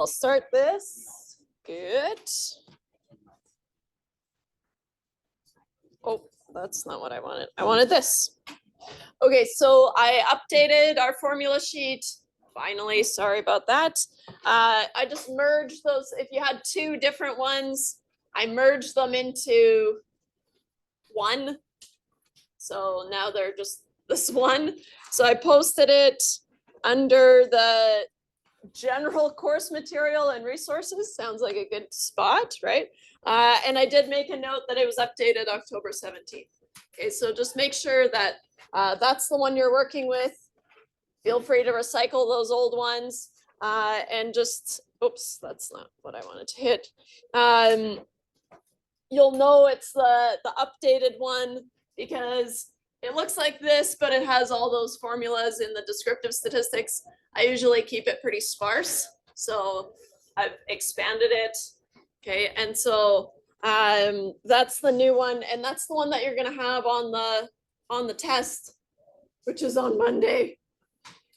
I'll start this. Good. Oh, that's not what I wanted. I wanted this. Okay, so I updated our formula sheet. Finally, sorry about that. I just merged those. If you had two different ones, I merged them into one. So now they're just this one. So I posted it under the general course material and resources. Sounds like a good spot, right? And I did make a note that it was updated October 17th. Okay, so just make sure that that's the one you're working with. Feel free to recycle those old ones and just, oops, that's not what I wanted to hit. You'll know it's the updated one because it looks like this, but it has all those formulas in the descriptive statistics. I usually keep it pretty sparse, so I've expanded it. Okay, and so that's the new one, and that's the one that you're gonna have on the test, which is on Monday,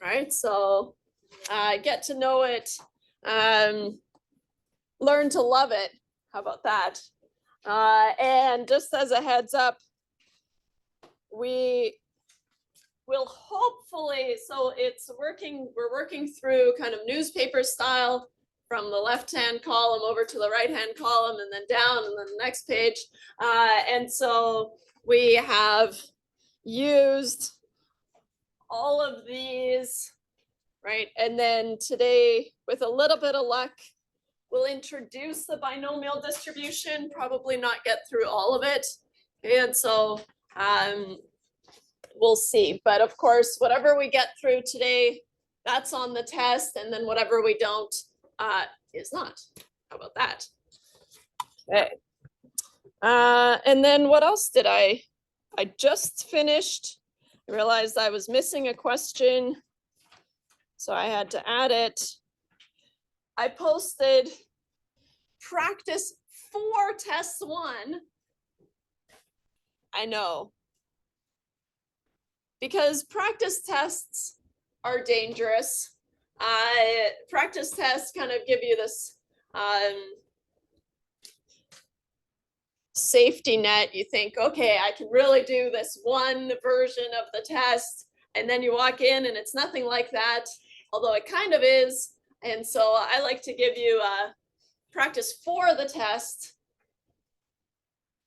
right? So get to know it, learn to love it. How about that? And just as a heads up, we will hopefully, so we're working through kind of newspaper style from the left-hand column over to the right-hand column and then down and then the next page. And so we have used all of these, right? And then today, with a little bit of luck, we'll introduce the binomial distribution, probably not get through all of it. And so we'll see. But of course, whatever we get through today, that's on the test. And then whatever we don't is not. How about that? Okay. And then what else did I just finished. I realized I was missing a question, so I had to add it. I posted practice for test 1. I know. Because practice tests are dangerous. Practice tests kind of give you this safety net. You think, okay, I can really do this one version of the test. And then you walk in and it's nothing like that, although it kind of is. And so I like to give you practice for the test.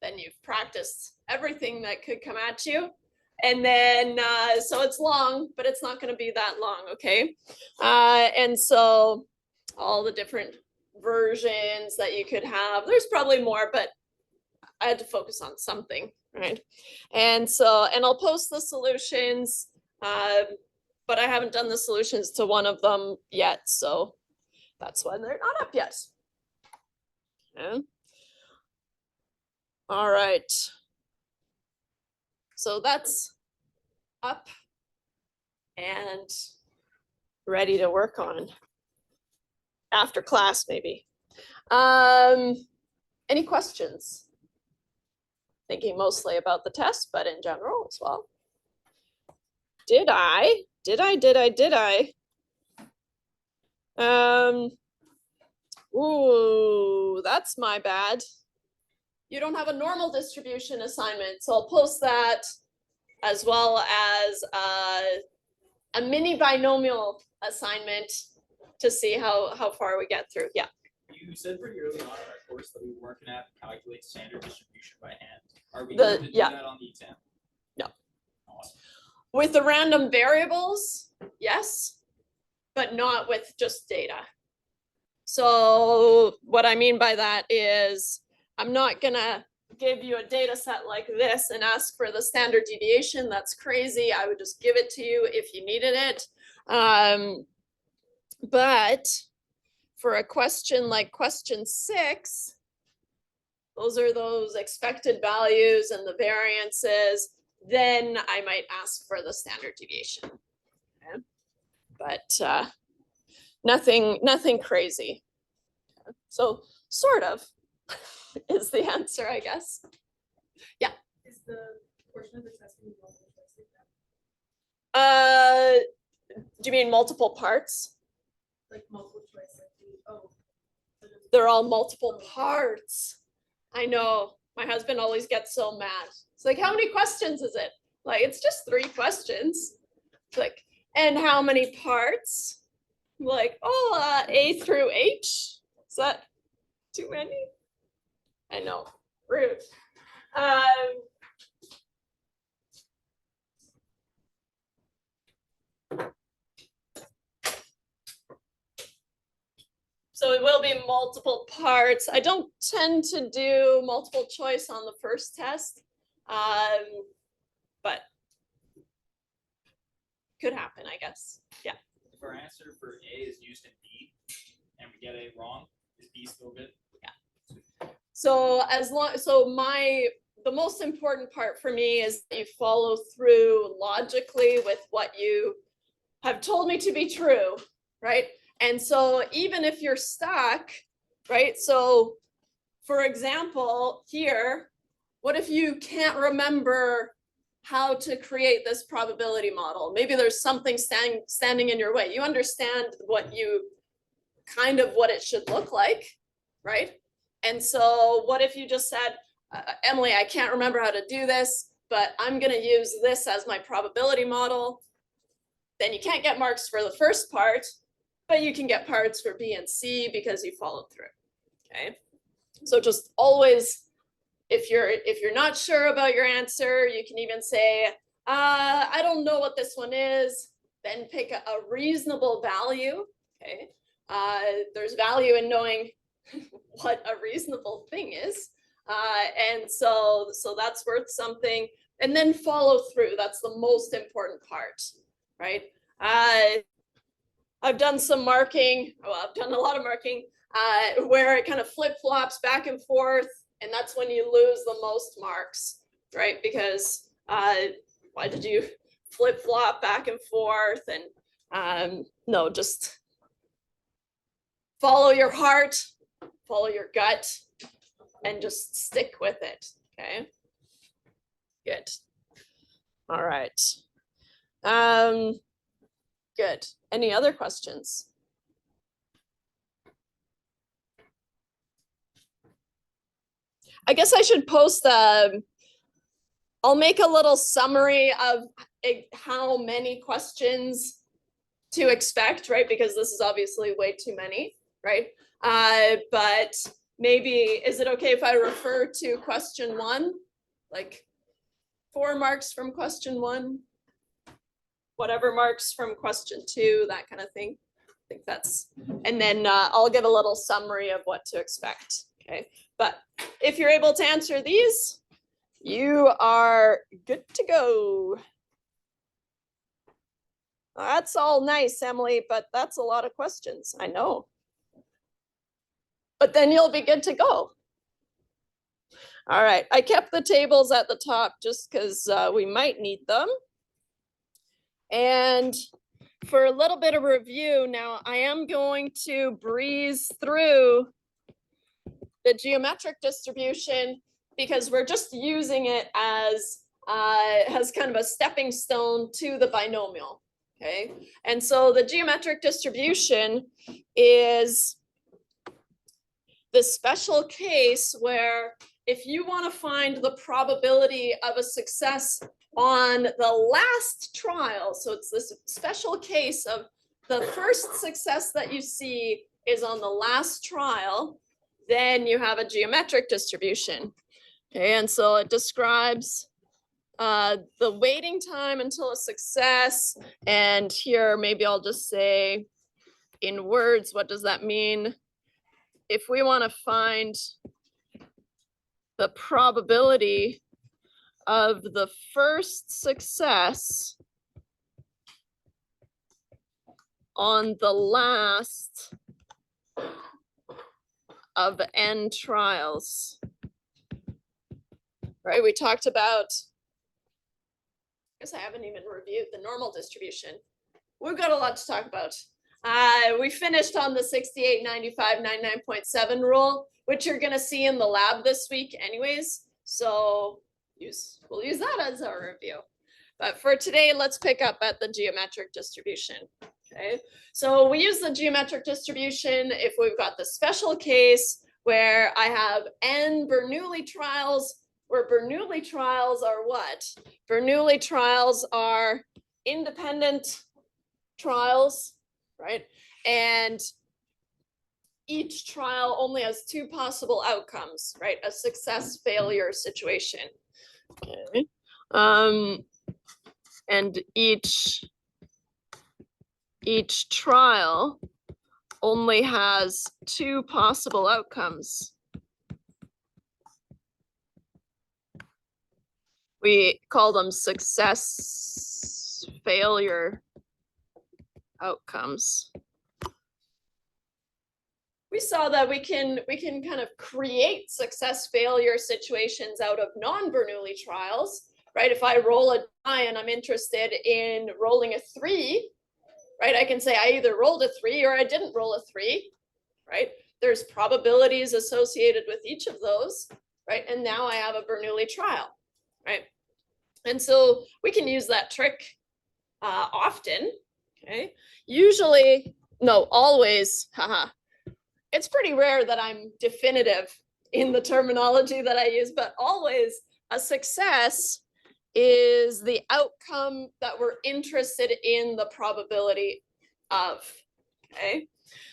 Then you've practiced everything that could come at you. And then, so it's long, but it's not going to be that long, okay? And so all the different versions that you could have, there's probably more, but I had to focus on something, right? And so, and I'll post the solutions, but I haven't done the solutions to one of them yet, so that's why they're not up yet. Okay. All right. So that's up and ready to work on after class, maybe. Any questions? Thinking mostly about the test, but in general as well. Did I? Ooh, that's my bad. You don't have a normal distribution assignment, so I'll post that as well as a mini binomial assignment to see how far we get through. Yeah. You said pretty early on in our course that we weren't going to have to calculate standard distribution by hand. Are we going to do that on the exam? No. Awesome. With the random variables, yes, but not with just data. So what I mean by that is I'm not gonna give you a data set like this and ask for the standard deviation. That's crazy. I would just give it to you if you needed it. But for a question like question 6, those are those expected values and the variances, then I might ask for the standard deviation. Okay. But nothing crazy. So sort of is the answer, I guess. Yeah. Is the portion of the testing multiple choice Do you mean multiple parts? like multiple choice? Like oh, they're all multiple parts. I know, my husband always gets so mad. It's like, how many questions is it? Like, it's just 3 questions. It's like, and how many parts? Like, oh, A through H? Is that too many? I know, rude. So it will be multiple parts. I don't tend to do multiple choice on the first test, but could happen, I guess. Yeah. If our answer for A is used in B and we get A wrong, is B still good? Yeah. So the most important part for me is that you follow through logically with what you have told me to be true, right? And so even if you're stuck, right? So for example, here, what if you can't remember how to create this probability model? Maybe there's something standing in your way. You understand what it should look like, right? And so what if you just said, Emily, I can't remember how to do this, but I'm going to use this as my probability model. Then you can't get marks for the first part, but you can get parts for B and C because you followed through. Okay. So just always, if you're not sure about your answer, you can even say, I don't know what this one is. Then pick a reasonable value. Okay. There's value in knowing what a reasonable thing is. And so that's worth something. And then follow through. That's the most important part, right? I've done some marking. Well, I've done a lot of marking where it kind of flip-flops back and forth. And that's when you lose the most marks, right? Because why did you flip-flop back and forth? And no, just follow your heart, follow your gut, and just stick with it, okay? Good. All right. Good. Any other questions? I guess I should post I'll make a little summary of how many questions to expect, right? Because this is obviously way too many, right? But maybe, is it okay if I refer to question 1? Like 4 marks from question 1, whatever marks from question 2, that kind of thing. I think that's, and then I'll give a little summary of what to expect, okay? But if you're able to answer these, you are good to go. That's all nice, Emily, but that's a lot of questions, I know. But then you'll be good to go. All right, I kept the tables at the top just because we might need them. And for a little bit of review, now I am going to breeze through the geometric distribution because we're just using it as kind of a stepping stone to the binomial, okay? And so the geometric distribution is the special case where if you want to find the probability of a success on the last trial, so it's this special case of the first success that you see is on the last trial, then you have a geometric distribution. Okay, and so it describes the waiting time until a success. And here, maybe I'll just say in words, what does that mean? If we want to find the probability of the first success on the last of n trials, right? We talked about, I guess I haven't even reviewed the normal distribution. We've got a lot to talk about. We finished on the 68, 95, 99.7 rule, which you're going to see in the lab this week anyways. So we'll use that as our review. But for today, let's pick up at the geometric distribution. Okay, so we use the geometric distribution if we've got the special case where I have n Bernoulli trials, where Bernoulli trials are what? Bernoulli trials are independent trials, right? And each trial only has two possible outcomes, right? A success failure situation. Okay. And each trial only has two possible outcomes. We call them success failure outcomes. We saw that we can kind of create success failure situations out of non-Bernoulli trials, right? If I roll a die and I'm interested in rolling a 3, right? I can say I either rolled a 3 or I didn't roll a 3, right? There's probabilities associated with each of those, right? And now I have a Bernoulli trial, right? And so we can use that trick often, okay? Usually, no, always, haha. It's pretty rare that I'm definitive in the terminology that I use, but always a success is the outcome that we're interested in the probability of, okay?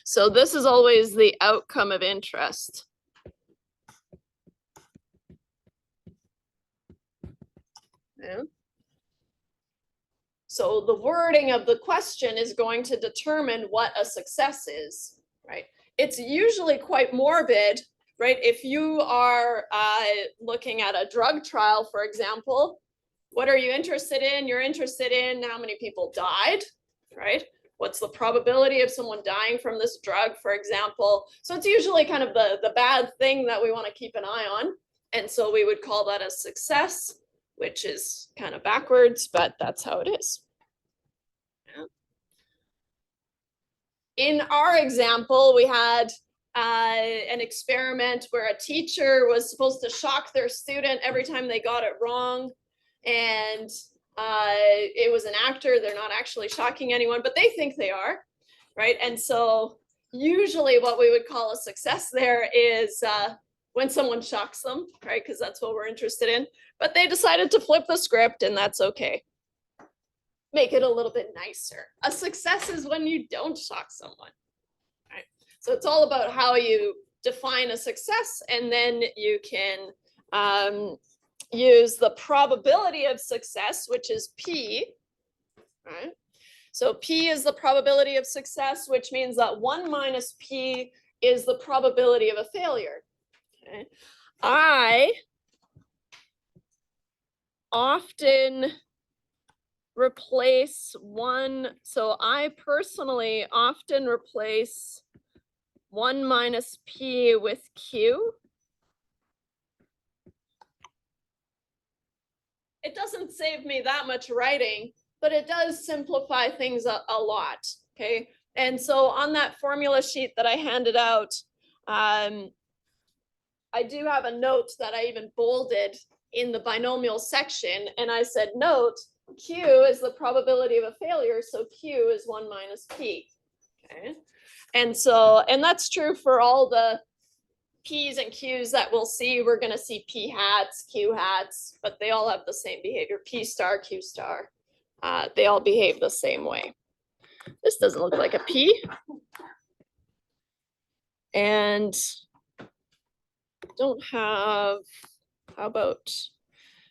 So this is always the outcome of interest. Yeah. So the wording of the question is going to determine what a success is, right? It's usually quite morbid, right? If you are looking at a drug trial, for example, what are you interested in? You're interested in how many people died, right? What's the probability of someone dying from this drug, for example? So it's usually kind of the bad thing that we want to keep an eye on. And so we would call that a success, which is kind of backwards, but that's how it is. In our example, we had an experiment where a teacher was supposed to shock their student every time they got it wrong. And it was an actor. They're not actually shocking anyone, but they think they are, right? And so usually what we would call a success there is when someone shocks them, right? Because that's what we're interested in. But they decided to flip the script, and that's okay. Make it a little bit nicer. A success is when you don't shock someone, right? So it's all about how you define a success, and then you can use the probability of success, which is P, right? So P is the probability of success, which means that 1 minus P is the probability of a failure. Okay? I often replace so I personally often replace 1 minus P with Q. It doesn't save me that much writing, but it does simplify things a lot, okay? And so on that formula sheet that I handed out, I do have a note that I even bolded in the binomial section, and I said, note, Q is the probability of a failure, so Q is 1 minus P, okay? And so, and that's true for all the P's and Q's that we'll see. We're gonna see P hats, Q hats, but they all have the same behavior, P star, Q star. They all behave the same way. This doesn't look like a P. And don't have,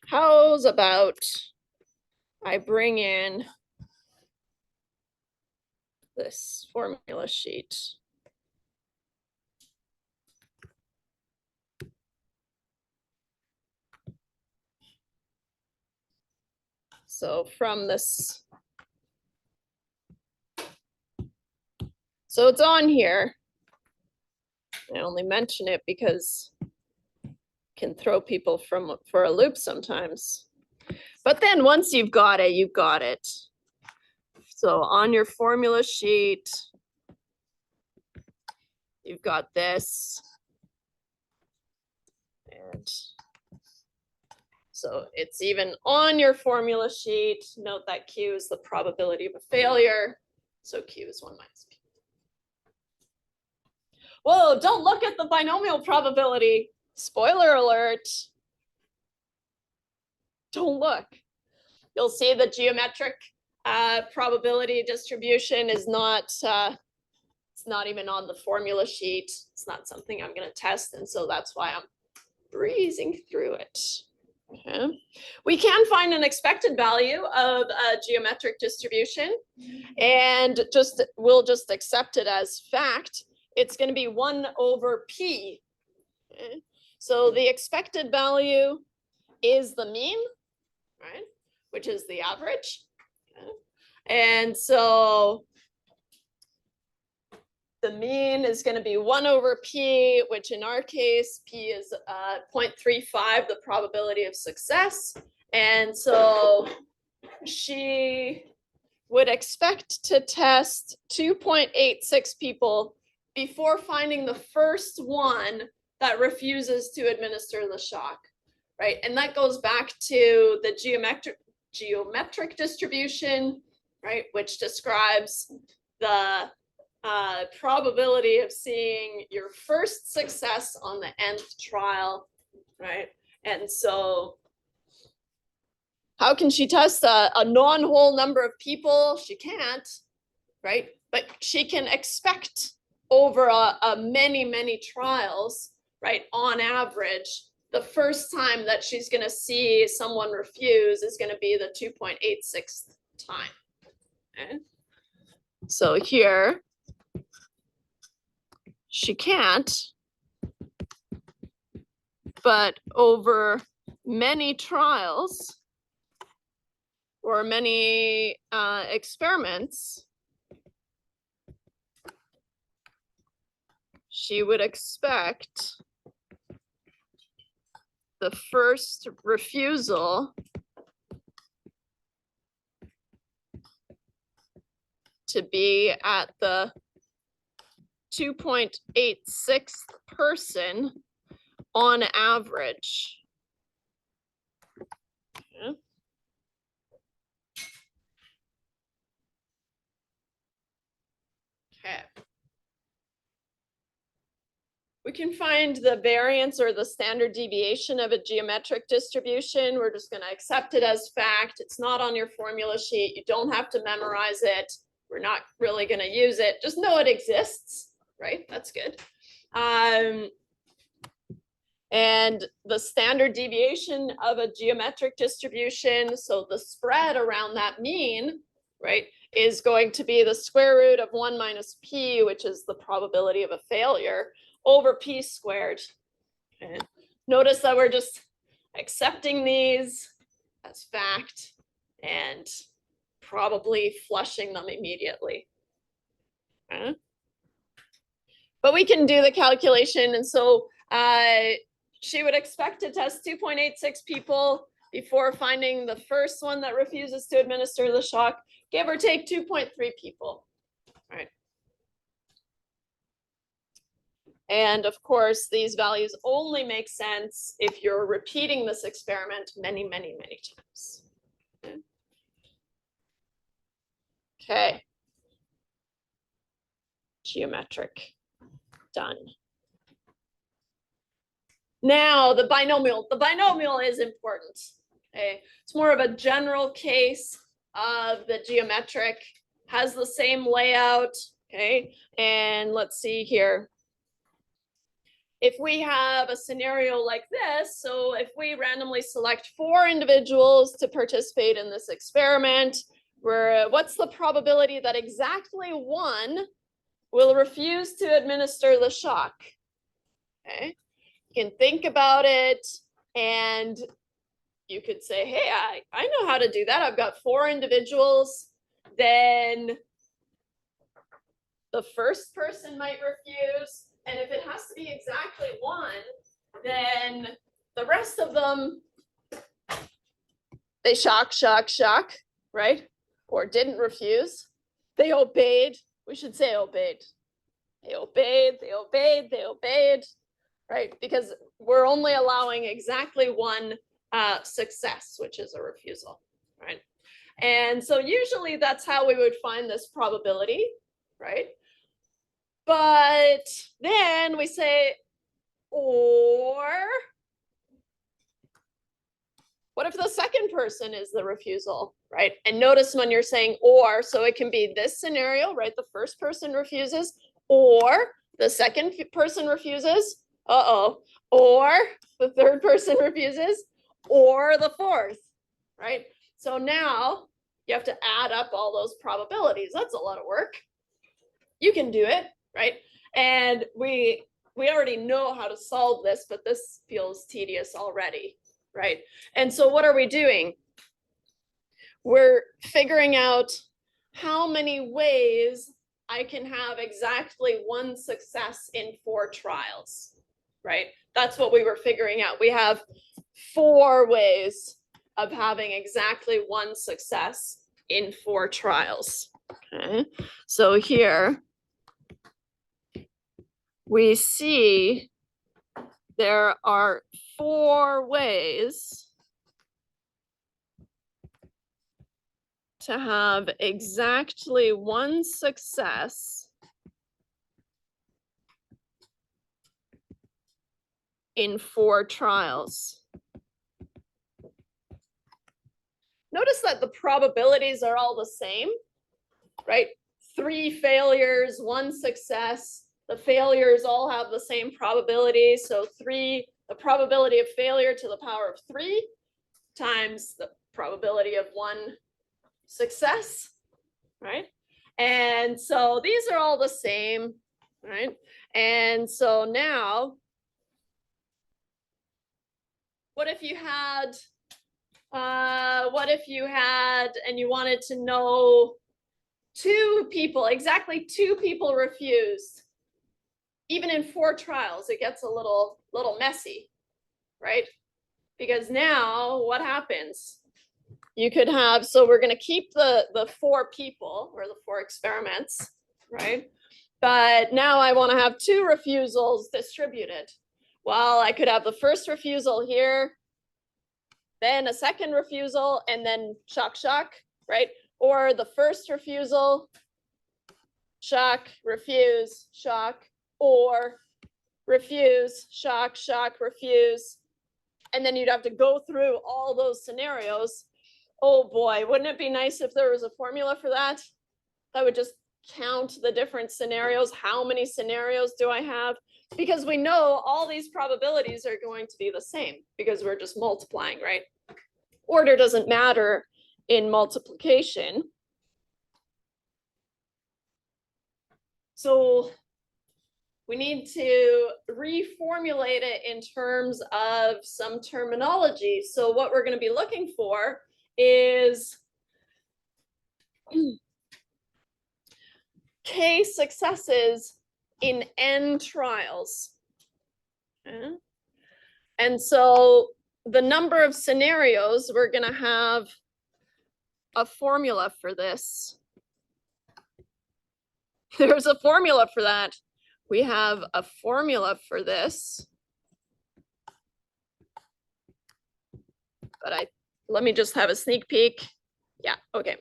how's about I bring in this formula sheet. So from this, so it's on here. I only mention it because it can throw people for a loop sometimes. But then once you've got it, you've got it. So on your formula sheet, you've got this. And so it's even on your formula sheet. Note that Q is the probability of a failure. So Q is 1 minus P. Whoa, don't look at the binomial probability. Spoiler alert. Don't look. You'll see the geometric probability distribution is not, it's not even on the formula sheet. It's not something I'm going to test. And so that's why I'm breezing through it. Okay. We can find an expected value of a geometric distribution and we'll just accept it as fact. It's going to be 1 over P. Okay. So the expected value is the mean, right? Which is the average. Okay. And so the mean is going to be 1 over P, which in our case, P is 0.35, the probability of success. And so she would expect to test 2.86 people before finding the first one that refuses to administer the shock, right? And that goes back to the geometric distribution, right? Which describes the probability of seeing your first success on the nth trial, right? And so how can she test a non-whole number of people? She can't, right? But she can expect over a many trials, right? On average, the first time that she's going to see someone refuse is going to be the 2.86th time. Okay? So here, she can't, but over many trials or many experiments, she would expect the first refusal to be at the 2.86th person on average. Okay. Okay. We can find the variance or the standard deviation of a geometric distribution. We're just going to accept it as fact. It's not on your formula sheet. You don't have to memorize it. We're not really going to use it. Just know it exists, right? That's good. And the standard deviation of a geometric distribution, so the spread around that mean, right, is going to be the square root of 1 minus P, which is the probability of a failure, over P squared. Okay. Notice that we're just accepting these as fact and probably flushing them immediately. Okay. But we can do the calculation, and so she would expect to test 2.86 people before finding the first one that refuses to administer the shock, give or take 2.3 people, right? And of course, these values only make sense if you're repeating this experiment many times. Okay. Geometric, done. Now the binomial is important. Okay, it's more of a general case of the geometric, has the same layout. Okay, and let's see here. If we have a scenario like this, so if we randomly select 4 individuals to participate in this experiment, what's the probability that exactly 1 will refuse to administer the shock? Okay. You can think about it and you could say, hey, I know how to do that. I've got 4 individuals. Then the first person might refuse. And if it has to be exactly 1, then the rest of them, they shock, right? Or didn't refuse. They obeyed. We should say obeyed. They obeyed. Right? Because we're only allowing exactly 1 success, which is a refusal, right? And so usually that's how we would find this probability, right? But then we say, or what if the second person is the refusal, right? And notice when you're saying or, so it can be this scenario, right? The first person refuses, or the second person refuses, or the third person refuses, or the fourth, right? So now you have to add up all those probabilities. That's a lot of work. You can do it, right? And we already know how to solve this, but this feels tedious already, right? And so what are we doing? We're figuring out how many ways I can have exactly one success in 4 trials, right? That's what we were figuring out. We have 4 ways of having exactly one success in 4 trials. Okay, so here we see there are 4 ways to have exactly one success in 4 trials. Notice that the probabilities are all the same, right? 3 failures, 1 success. The failures all have the same probability. So the probability of failure to the power of 3 times the probability of 1 success, right? And so these are all the same, right? And so now, what if you had, and you wanted to know 2 people, exactly 2 people refused. Even in 4 trials, it gets a little messy, right? Because now what happens? You could have, so we're going to keep the 4 people or the 4 experiments, right? But now I want to have 2 refusals distributed. Well, I could have the first refusal here, then a second refusal, and then shock, shock, right? Or the first refusal, shock, refuse, shock, or refuse, shock, shock, refuse. And then you'd have to go through all those scenarios. Oh boy, wouldn't it be nice if there was a formula for that? That would just count the different scenarios. How many scenarios do I have? Because we know all these probabilities are going to be the same because we're just multiplying, right? Order doesn't matter in multiplication. So we need to reformulate it in terms of some terminology. So what we're going to be looking for is K successes in N trials. Okay. And so the number of scenarios, we're going to have a formula for this. There's a formula for that. We have a formula for this. But let me just have a sneak peek. Yeah, okay.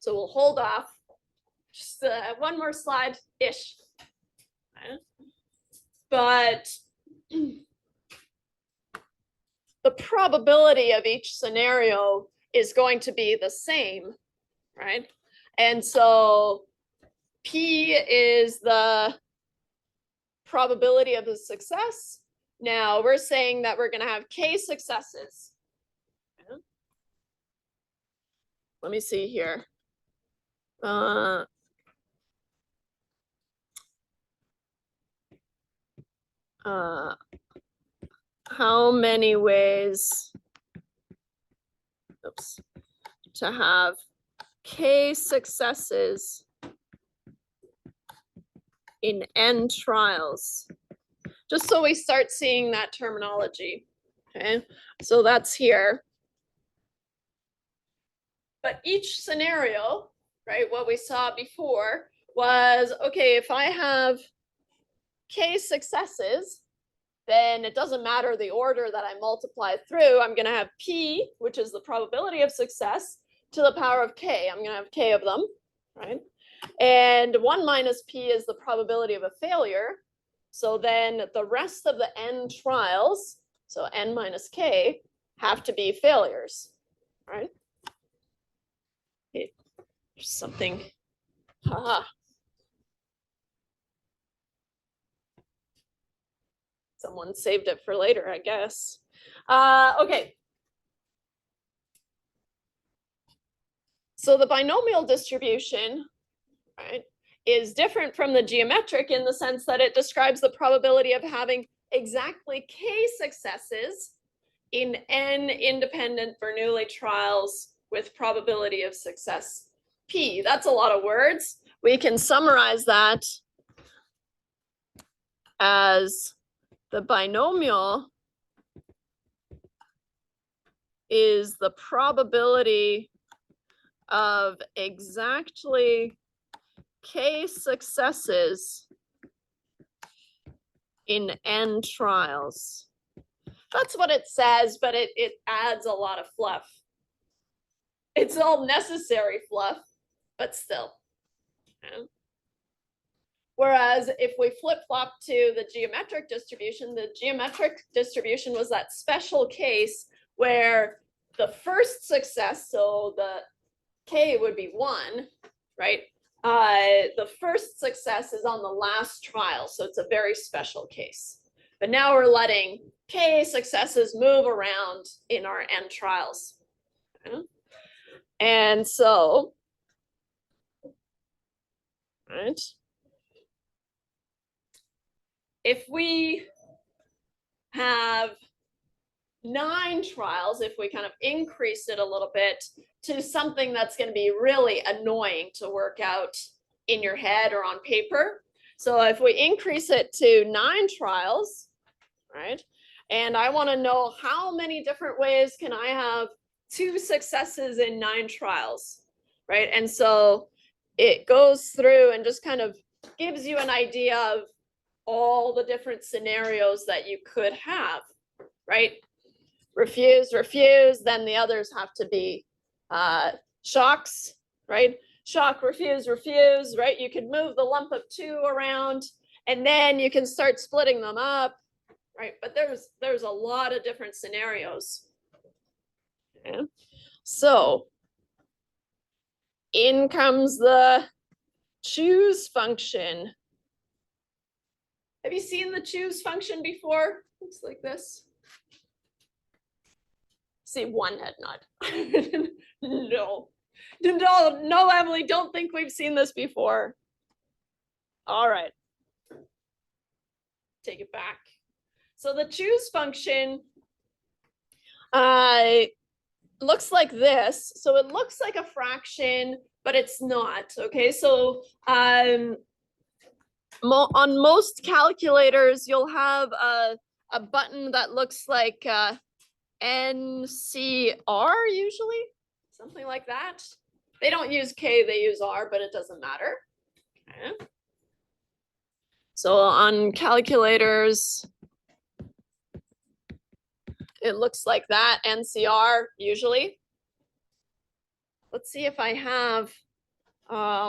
So we'll hold off. Just 1 more slide-ish. But the probability of each scenario is going to be the same, right? And so P is the probability of the success. Now we're saying that we're going to have K successes. Okay. Let me see here. How many ways, to have K successes in N trials? Just so we start seeing that terminology, okay? So that's here. But each scenario, right, what we saw before was, okay, if I have K successes, then it doesn't matter the order that I multiply through. I'm going to have P, which is the probability of success, to the power of K. I'm going to have K of them, right? And 1 minus P is the probability of a failure. So then the rest of the n trials, so n minus K, have to be failures, right? Okay. There's something, haha. Someone saved it for later, I guess. Okay. So the binomial distribution, right, is different from the geometric in the sense that it describes the probability of having exactly K successes in n independent Bernoulli trials with probability of success P. That's a lot of words. We can summarize that as the binomial is the probability of exactly K successes in n trials. That's what it says, but it adds a lot of fluff. It's all necessary fluff, but still. Yeah. Whereas if we flip-flop to the geometric distribution was that special case where the first success, so the K would be 1, right? The first success is on the last trial, so it's a very special case. But now we're letting K successes move around in our n trials. Okay? And so, right? If we have 9 trials, if we kind of increase it a little bit to something that's going to be really annoying to work out in your head or on paper. So if we increase it to 9 trials, right? And I want to know how many different ways can I have 2 successes in 9 trials, right? And so it goes through and just kind of gives you an idea of all the different scenarios that you could have, right? Refuse, refuse, then the others have to be shocks, right? Shock, refuse, refuse, right? You could move the lump of 2 around and then you can start splitting them up, right? But there's a lot of different scenarios. Okay. So in comes the choose function. Have you seen the choose function before? Looks like this. See, one head nod. No, Emily, don't think we've seen this before. All right. Take it back. So the choose function looks like this. So it looks like a fraction, but it's not. Okay, so on most calculators, you'll have a button that looks like NCR usually, something like that. They don't use K, they use R, but it doesn't matter. Okay. So on calculators, it looks like that, NCR usually. Let's see if I have,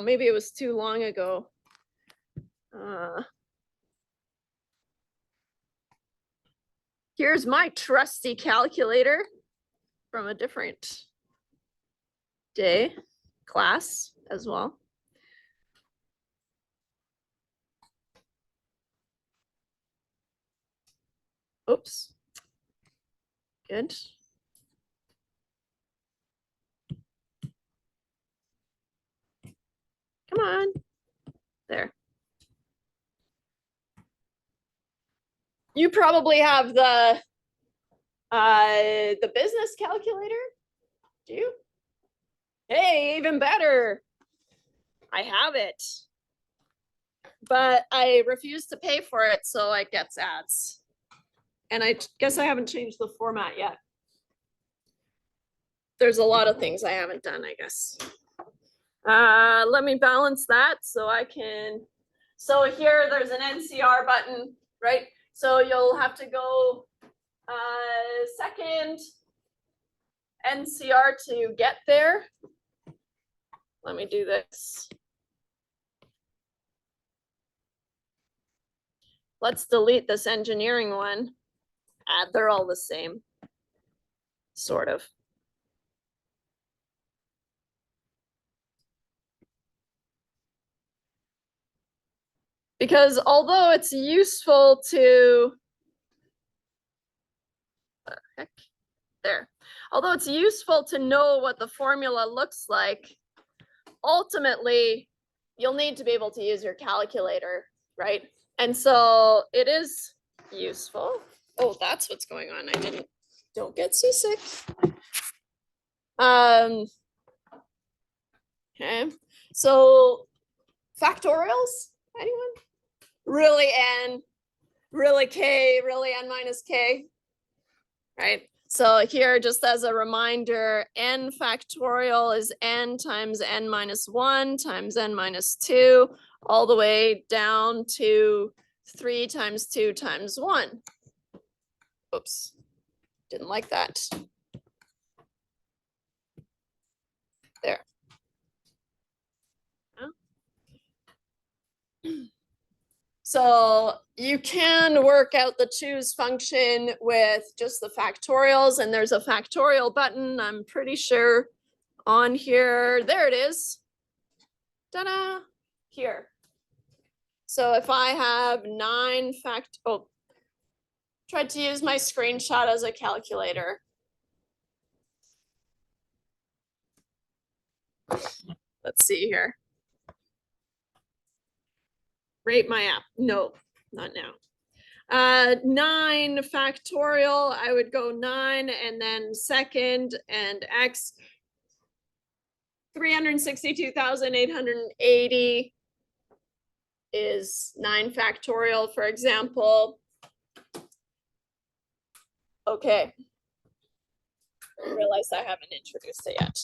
maybe it was too long ago. Here's my trusty calculator from a different day, class as well. Oops. Good. Come on. There. You probably have the business calculator. Do you? Hey, even better. I have it. But I refuse to pay for it, so it gets ads. And I guess I haven't changed the format yet. There's a lot of things I haven't done, I guess. Let me balance that so I can. So here there's an NCR button, right? So you'll have to go second NCR to get there. Let me do this. Let's delete this engineering one. They're all the same, sort of. Because although it's useful to, heck, there. Although it's useful to know what the formula looks like, ultimately, you'll need to be able to use your calculator, right? And so it is useful. Oh, that's what's going on. Don't get seasick. Okay, so factorials, anyone? Really n, really k, really n minus k, right? So here, just as a reminder, n factorial is n times n minus 1 times n minus 2, all the way down to 3 times 2 times 1. Oops, didn't like that. There. So you can work out the choose function with just the factorials, and there's a factorial button, I'm pretty sure, on here. There it is. Ta-da! Here. So if I have 9 tried to use my screenshot as a calculator. Let's see here. Rate my app. No, not now. 9 factorial, I would go 9 and then second and x. 362,880 is 9 factorial, for example. Okay. I realize I haven't introduced it yet.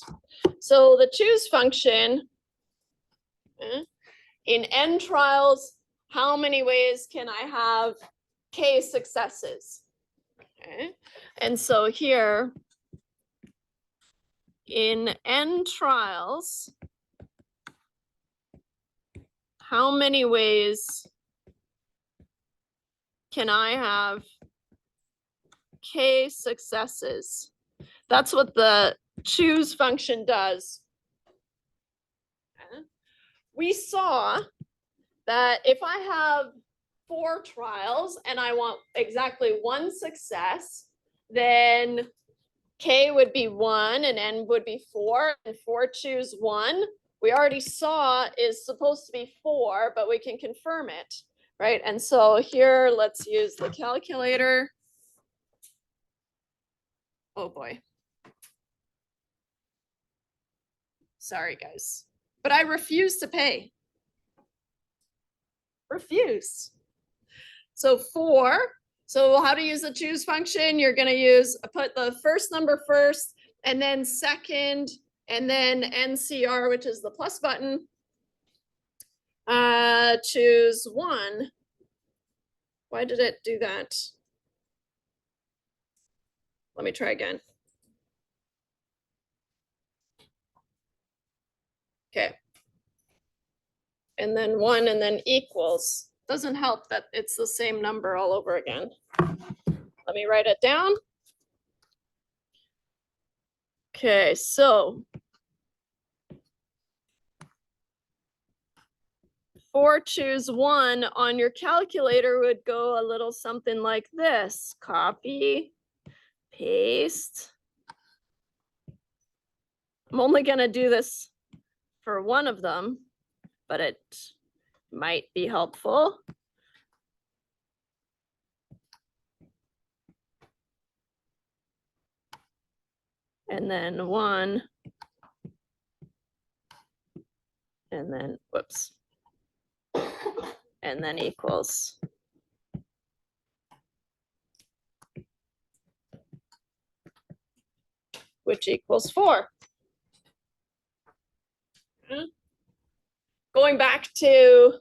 So the choose function, in n trials, how many ways can I have k successes? Okay. And so here, in n trials, how many ways can I have k successes? That's what the choose function does. Okay. We saw that if I have 4 trials and I want exactly 1 success, then k would be 1 and n would be 4, and 4 choose 1. We already saw is supposed to be 4, but we can confirm it, right? And so here, let's use the calculator. Oh boy. Sorry, guys, but I refuse to pay. Refuse. So 4. So how to use the choose function? You're going to put the first number first, and then second, and then NCR, which is the plus button. Choose 1. Why did it do that? Let me try again. Okay. And then 1 and then equals. Doesn't help that it's the same number all over again. Let me write it down. Okay, so 4 choose 1 on your calculator would go a little something like this. Copy, paste. I'm only going to do this for one of them, but it might be helpful. And then 1. And then, whoops. And then equals. Which equals 4. Going back to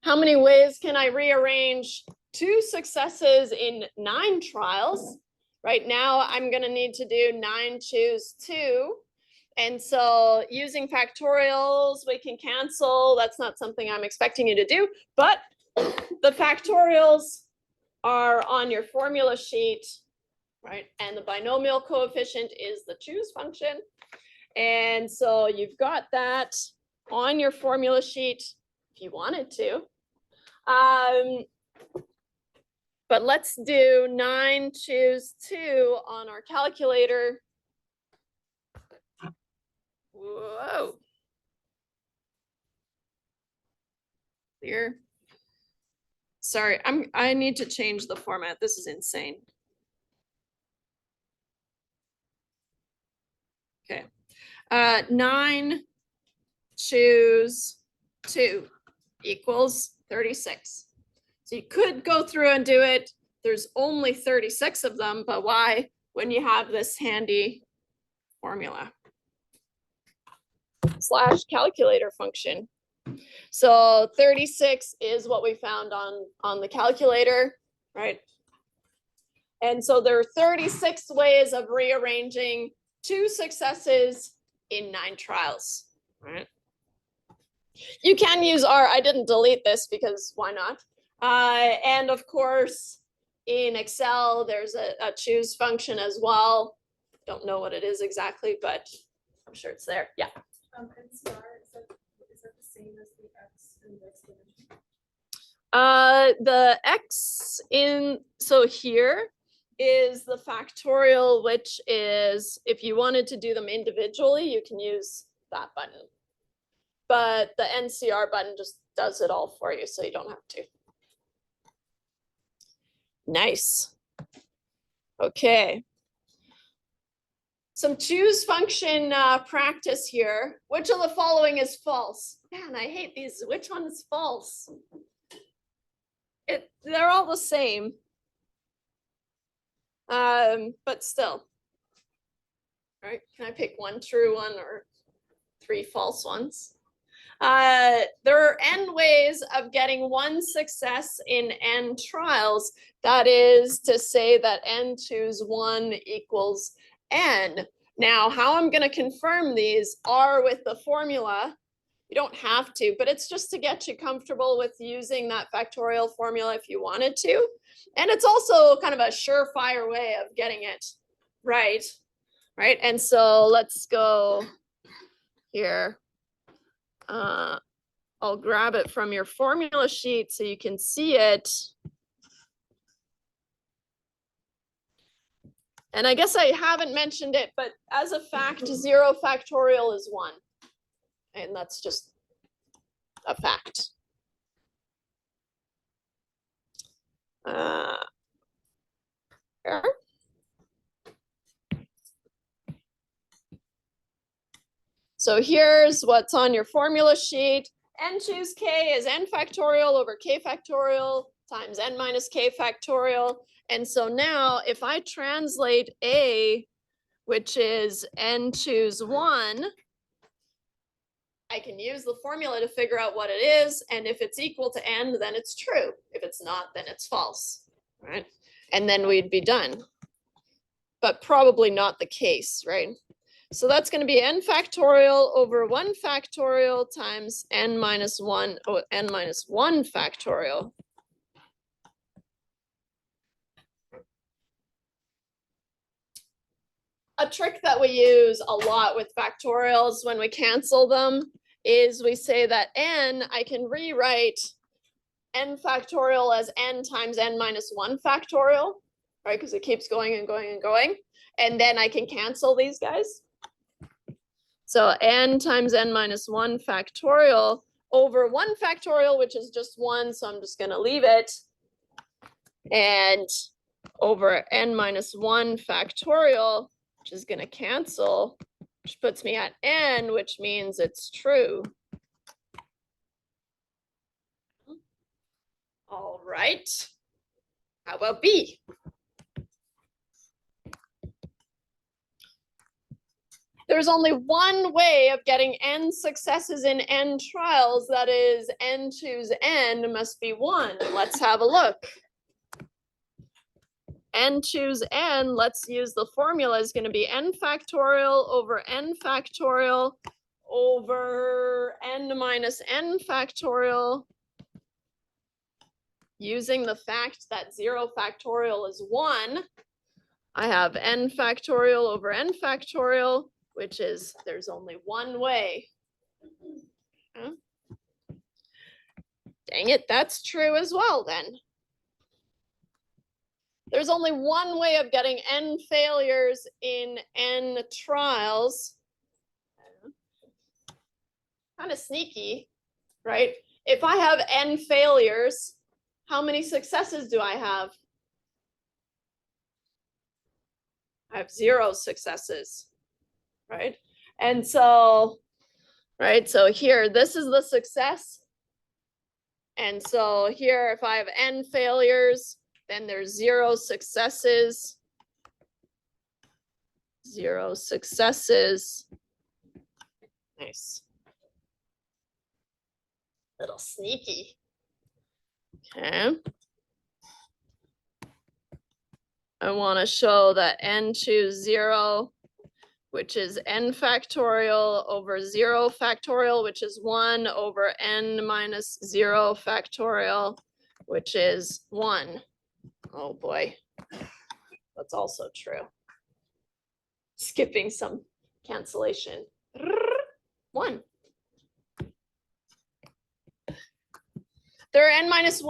how many ways can I rearrange 2 successes in 9 trials. Right now, I'm gonna need to do 9 choose 2. And so using factorials, we can cancel. That's not something I'm expecting you to do, but the factorials are on your formula sheet, right? And the binomial coefficient is the choose function. And so you've got that on your formula sheet if you wanted to. But let's do 9 choose 2 on our calculator. Whoa. Clear. Sorry, I need to change the format. This is insane. Okay. 9 choose 2 equals 36. So you could go through and do it. There's only 36 of them, but why when you have this handy formula? Slash calculator function. So 36 is what we found on the calculator, right? And so there are 36 ways of rearranging 2 successes in 9 trials, right? You can use R. I didn't delete this because why not? And of course, in Excel, there's a choose function as well. Don't know what it is exactly, but I'm sure it's there. Yeah. NCR, is that the same as the X in this dimension? The X so here is the factorial, which is, if you wanted to do them individually, you can use that button. But the NCR button just does it all for you, so you don't have to. Nice. Okay. Some choose function practice here. Which of the following is false? Man, I hate these. Which one is false? They're all the same. But still. All right, can I pick one true one or 3 false ones? There are n ways of getting 1 success in n trials. That is to say that n choose 1 equals n. Now, how I'm going to confirm these are with the formula. You don't have to, but it's just to get you comfortable with using that factorial formula if you wanted to. And it's also kind of a surefire way of getting it right, right? And so let's go here. I'll grab it from your formula sheet so you can see it. And I guess I haven't mentioned it, but as a fact, 0 factorial is 1. And that's just a fact. Here. So here's what's on your formula sheet. N choose k is n factorial over k factorial times n minus k factorial. And so now if I translate A, which is n choose 1, I can use the formula to figure out what it is. And if it's equal to n, then it's true. If it's not, then it's false, right? And then we'd be done. But probably not the case, right? So that's going to be n factorial over 1 factorial times n minus 1 factorial. A trick that we use a lot with factorials when we cancel them is we say that n, I can rewrite n factorial as n times n minus 1 factorial, right? Because it keeps going and going and going. And then I can cancel these guys. So n times n minus 1 factorial over 1 factorial, which is just 1, so I'm just going to leave it. And over n minus 1 factorial, which is going to cancel, which puts me at n, which means it's true. All right. How about B? There's only one way of getting n successes in n trials, that is n choose n must be 1. Let's have a look. n choose n, let's use the formula is going to be n factorial over n factorial over n minus n factorial, using the fact that 0 factorial is 1. I have n factorial over n factorial, which is there's only one way. Huh? Dang it, that's true as well then. There's only one way of getting n failures in n trials. Kind of sneaky, right? If I have n failures, how many successes do I have? I have 0 successes, right? And so, right, so here, this is the success. And so here, if I have n failures, then there's 0 successes. 0 successes. Nice. Little sneaky. Okay. I want to show that n choose 0, which is n factorial over 0 factorial, which is 1 over n minus 0 factorial, which is 1. Oh boy, that's also true. Skipping some cancellation. 1. There are n minus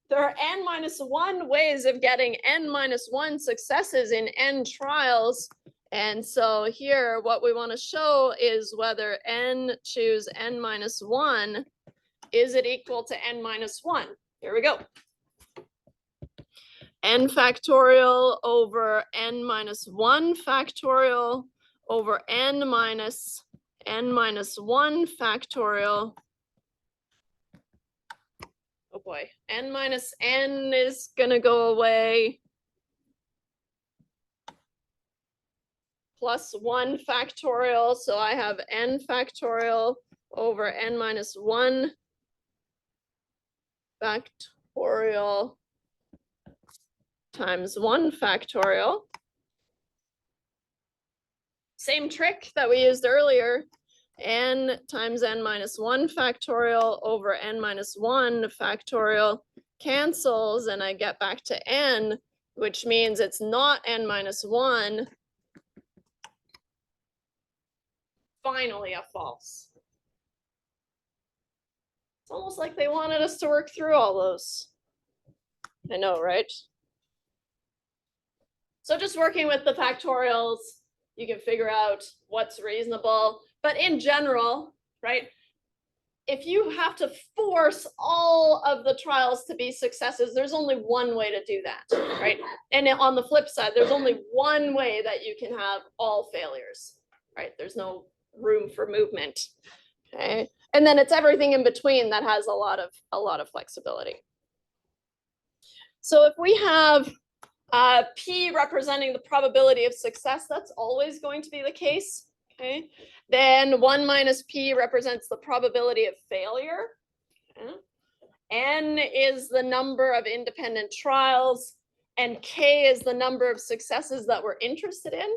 there are n minus 1 ways of getting n minus 1 successes in n trials. And so here, what we want to show is whether n choose n minus 1, is it equal to n minus 1? Here we go. N factorial over n minus 1 factorial over n minus 1 factorial. Oh boy, n minus n is gonna go away. Plus 1 factorial, so I have n factorial over n minus 1 factorial times 1 factorial. Same trick that we used earlier. N times n minus 1 factorial over n minus 1 factorial cancels, and I get back to n, which means it's not n minus 1. Finally, a false. It's almost like they wanted us to work through all those. I know, right? So just working with the factorials, you can figure out what's reasonable. But in general, right, if you have to force all of the trials to be successes, there's only one way to do that, right? And on the flip side, there's only one way that you can have all failures, right? There's no room for movement, okay? And then it's everything in between that has a lot of flexibility. So if we have P representing the probability of success, that's always going to be the case. Okay, then 1 minus P represents the probability of failure. Okay. N is the number of independent trials, and K is the number of successes that we're interested in,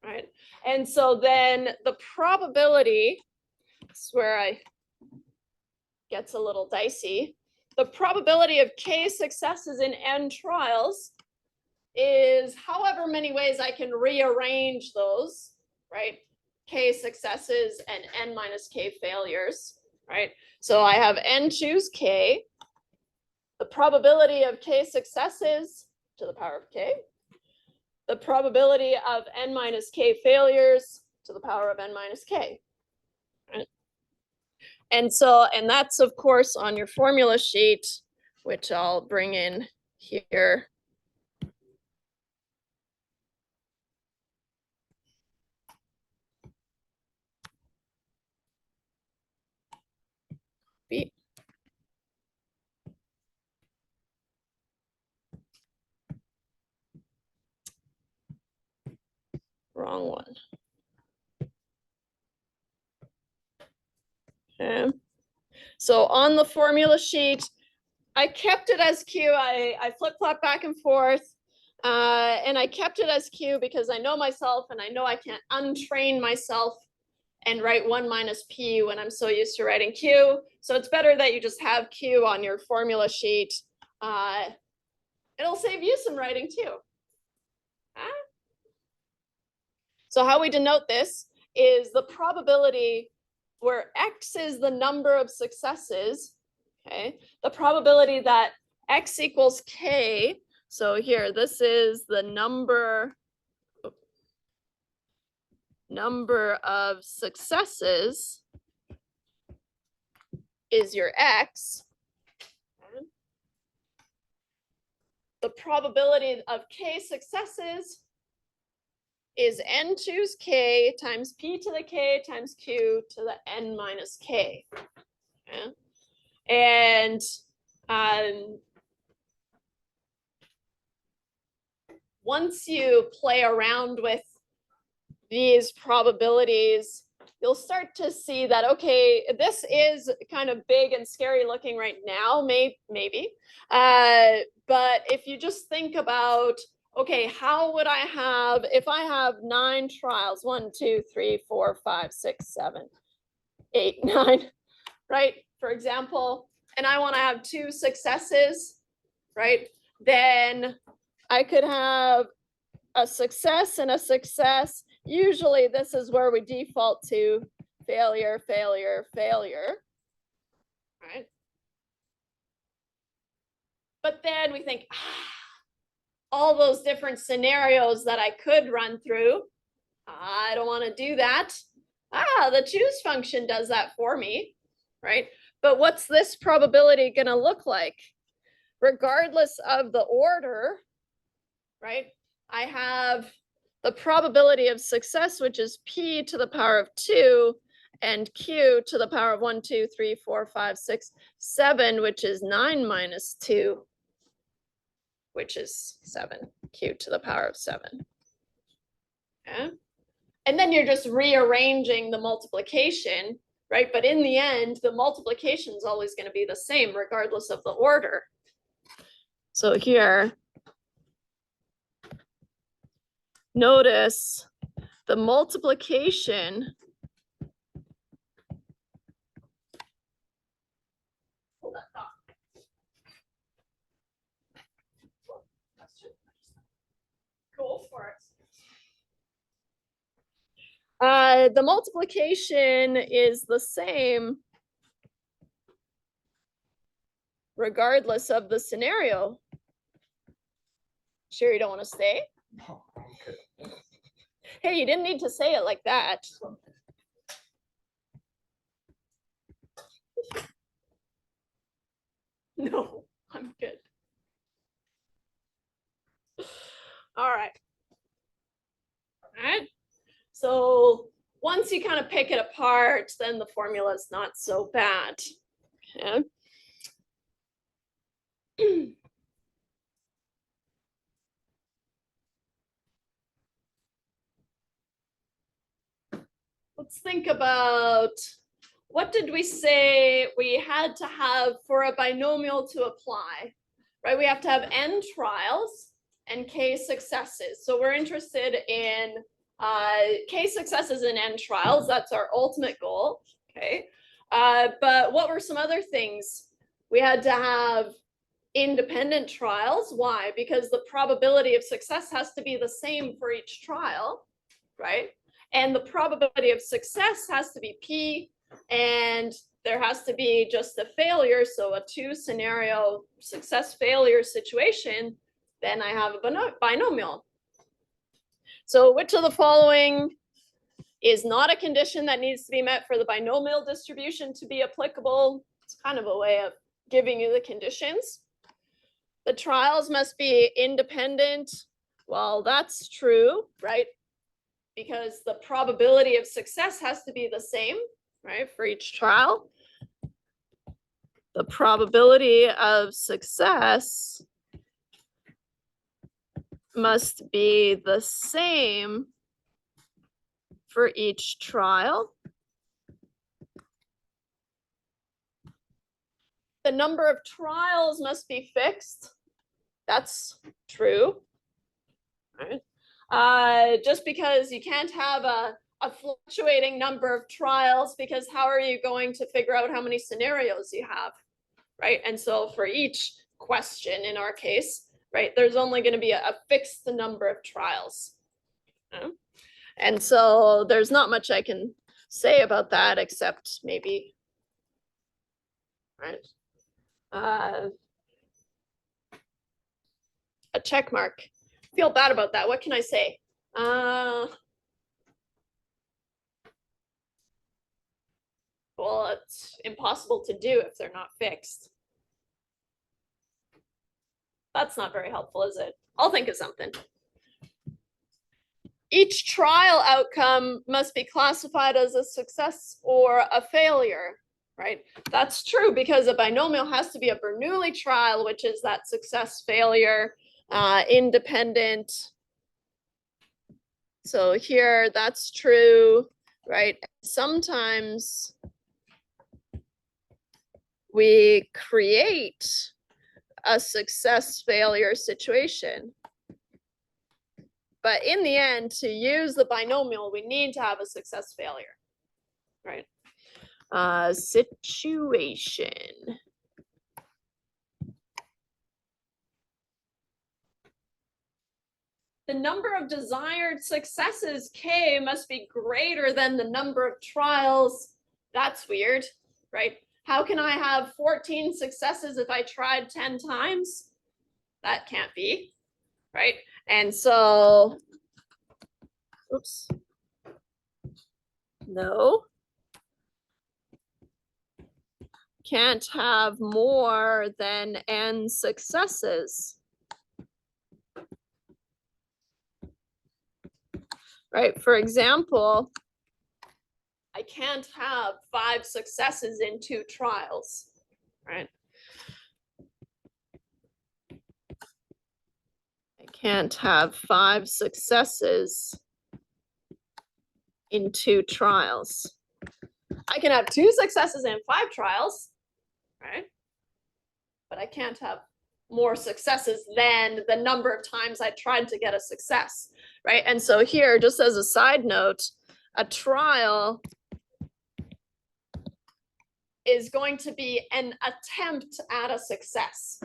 right? And so then the probability, this is where I gets a little dicey. The probability of K successes in N trials is however many ways I can rearrange those, right? K successes and n minus k failures, right? So I have n choose k. The probability of k successes to the power of k. The probability of n minus k failures to the power of n minus k. Right? And that's of course on your formula sheet, which I'll bring in here. Wrong one. Okay. So on the formula sheet, I kept it as Q. I flip-flop back and forth. And I kept it as Q because I know myself and I know I can't untrain myself and write 1 minus P when I'm so used to writing Q. So it's better that you just have Q on your formula sheet. It'll save you some writing too. So how we denote this is the probability where X is the number of successes, okay? The probability that X equals K. So here, this is the number of successes is your X. The probability of K successes is N choose K times P to the K times Q to the N minus K. Okay? And once you play around with these probabilities, you'll start to see that, okay, this is kind of big and scary looking right now, maybe. But if you just think about, okay, how would I have, if I have 9 trials, 1, 2, 3, 4, 5, 6, 7, 8, 9, right? For example, and I want to have 2 successes, right? Then I could have a success and a success. Usually this is where we default to failure, failure, failure, right? But then we think, all those different scenarios that I could run through, I don't want to do that. The choose function does that for me, right? But what's this probability going to look like? Regardless of the order, right? I have the probability of success, which is P to the power of 2, and Q to the power of 1, 2, 3, 4, 5, 6, 7, which is 9 minus 2, which is 7, Q to the power of 7. Okay. And then you're just rearranging the multiplication, right? But in the end, the multiplication is always going to be the same regardless of the order. So here, notice the multiplication. Hold that thought. Go for it. The multiplication is the same regardless of the scenario. Sure you don't want to stay? No, okay. Hey, you didn't need to say it like that. No, I'm good. All right. All right. So once you kind of pick it apart, then the formula is not so bad. Okay. Let's think about, what did we say we had to have for a binomial to apply, right? We have to have n trials and k successes. So we're interested in k successes and n trials. That's our ultimate goal, okay? But what were some other things? We had to have independent trials. Why? Because the probability of success has to be the same for each trial, right? And the probability of success has to be P, and there has to be just a failure, so a 2 scenario success failure situation, then I have a binomial. So which of the following is not a condition that needs to be met for the binomial distribution to be applicable? It's kind of a way of giving you the conditions. The trials must be independent. Well, that's true, right? Because the probability of success has to be the same, right, for each trial. The probability of success must be the same for each trial. the number of trials must be fixed. That's true. Right? Just because you can't have a fluctuating number of trials, because how are you going to figure out how many scenarios you have, right? And so for each question in our case, right, there's only going to be a fixed number of trials. And so there's not much I can say about that except maybe, right, a check mark. Feel bad about that. What can I say? Well, it's impossible to do if they're not fixed. That's not very helpful, is it? I'll think of something. Each trial outcome must be classified as a success or a failure, right? That's true because a binomial has to be a Bernoulli trial, which is that success failure, independent. So here that's true, right? Sometimes we create a success failure situation. But in the end, to use the binomial, we need to have a success failure, right? Situation. The number of desired successes, K, must be greater than the number of trials. That's weird, right? How can I have 14 successes if I tried 10 times? That can't be, right? And so, oops, no. Can't have more than n successes. Right, for example, I can't have 5 successes in 2 trials, right? I can't have 5 successes in 2 trials. I can have 2 successes in 5 trials, right? But I can't have more successes than the number of times I tried to get a success, right? And so here, just as a side note, a trial is going to be an attempt at a success,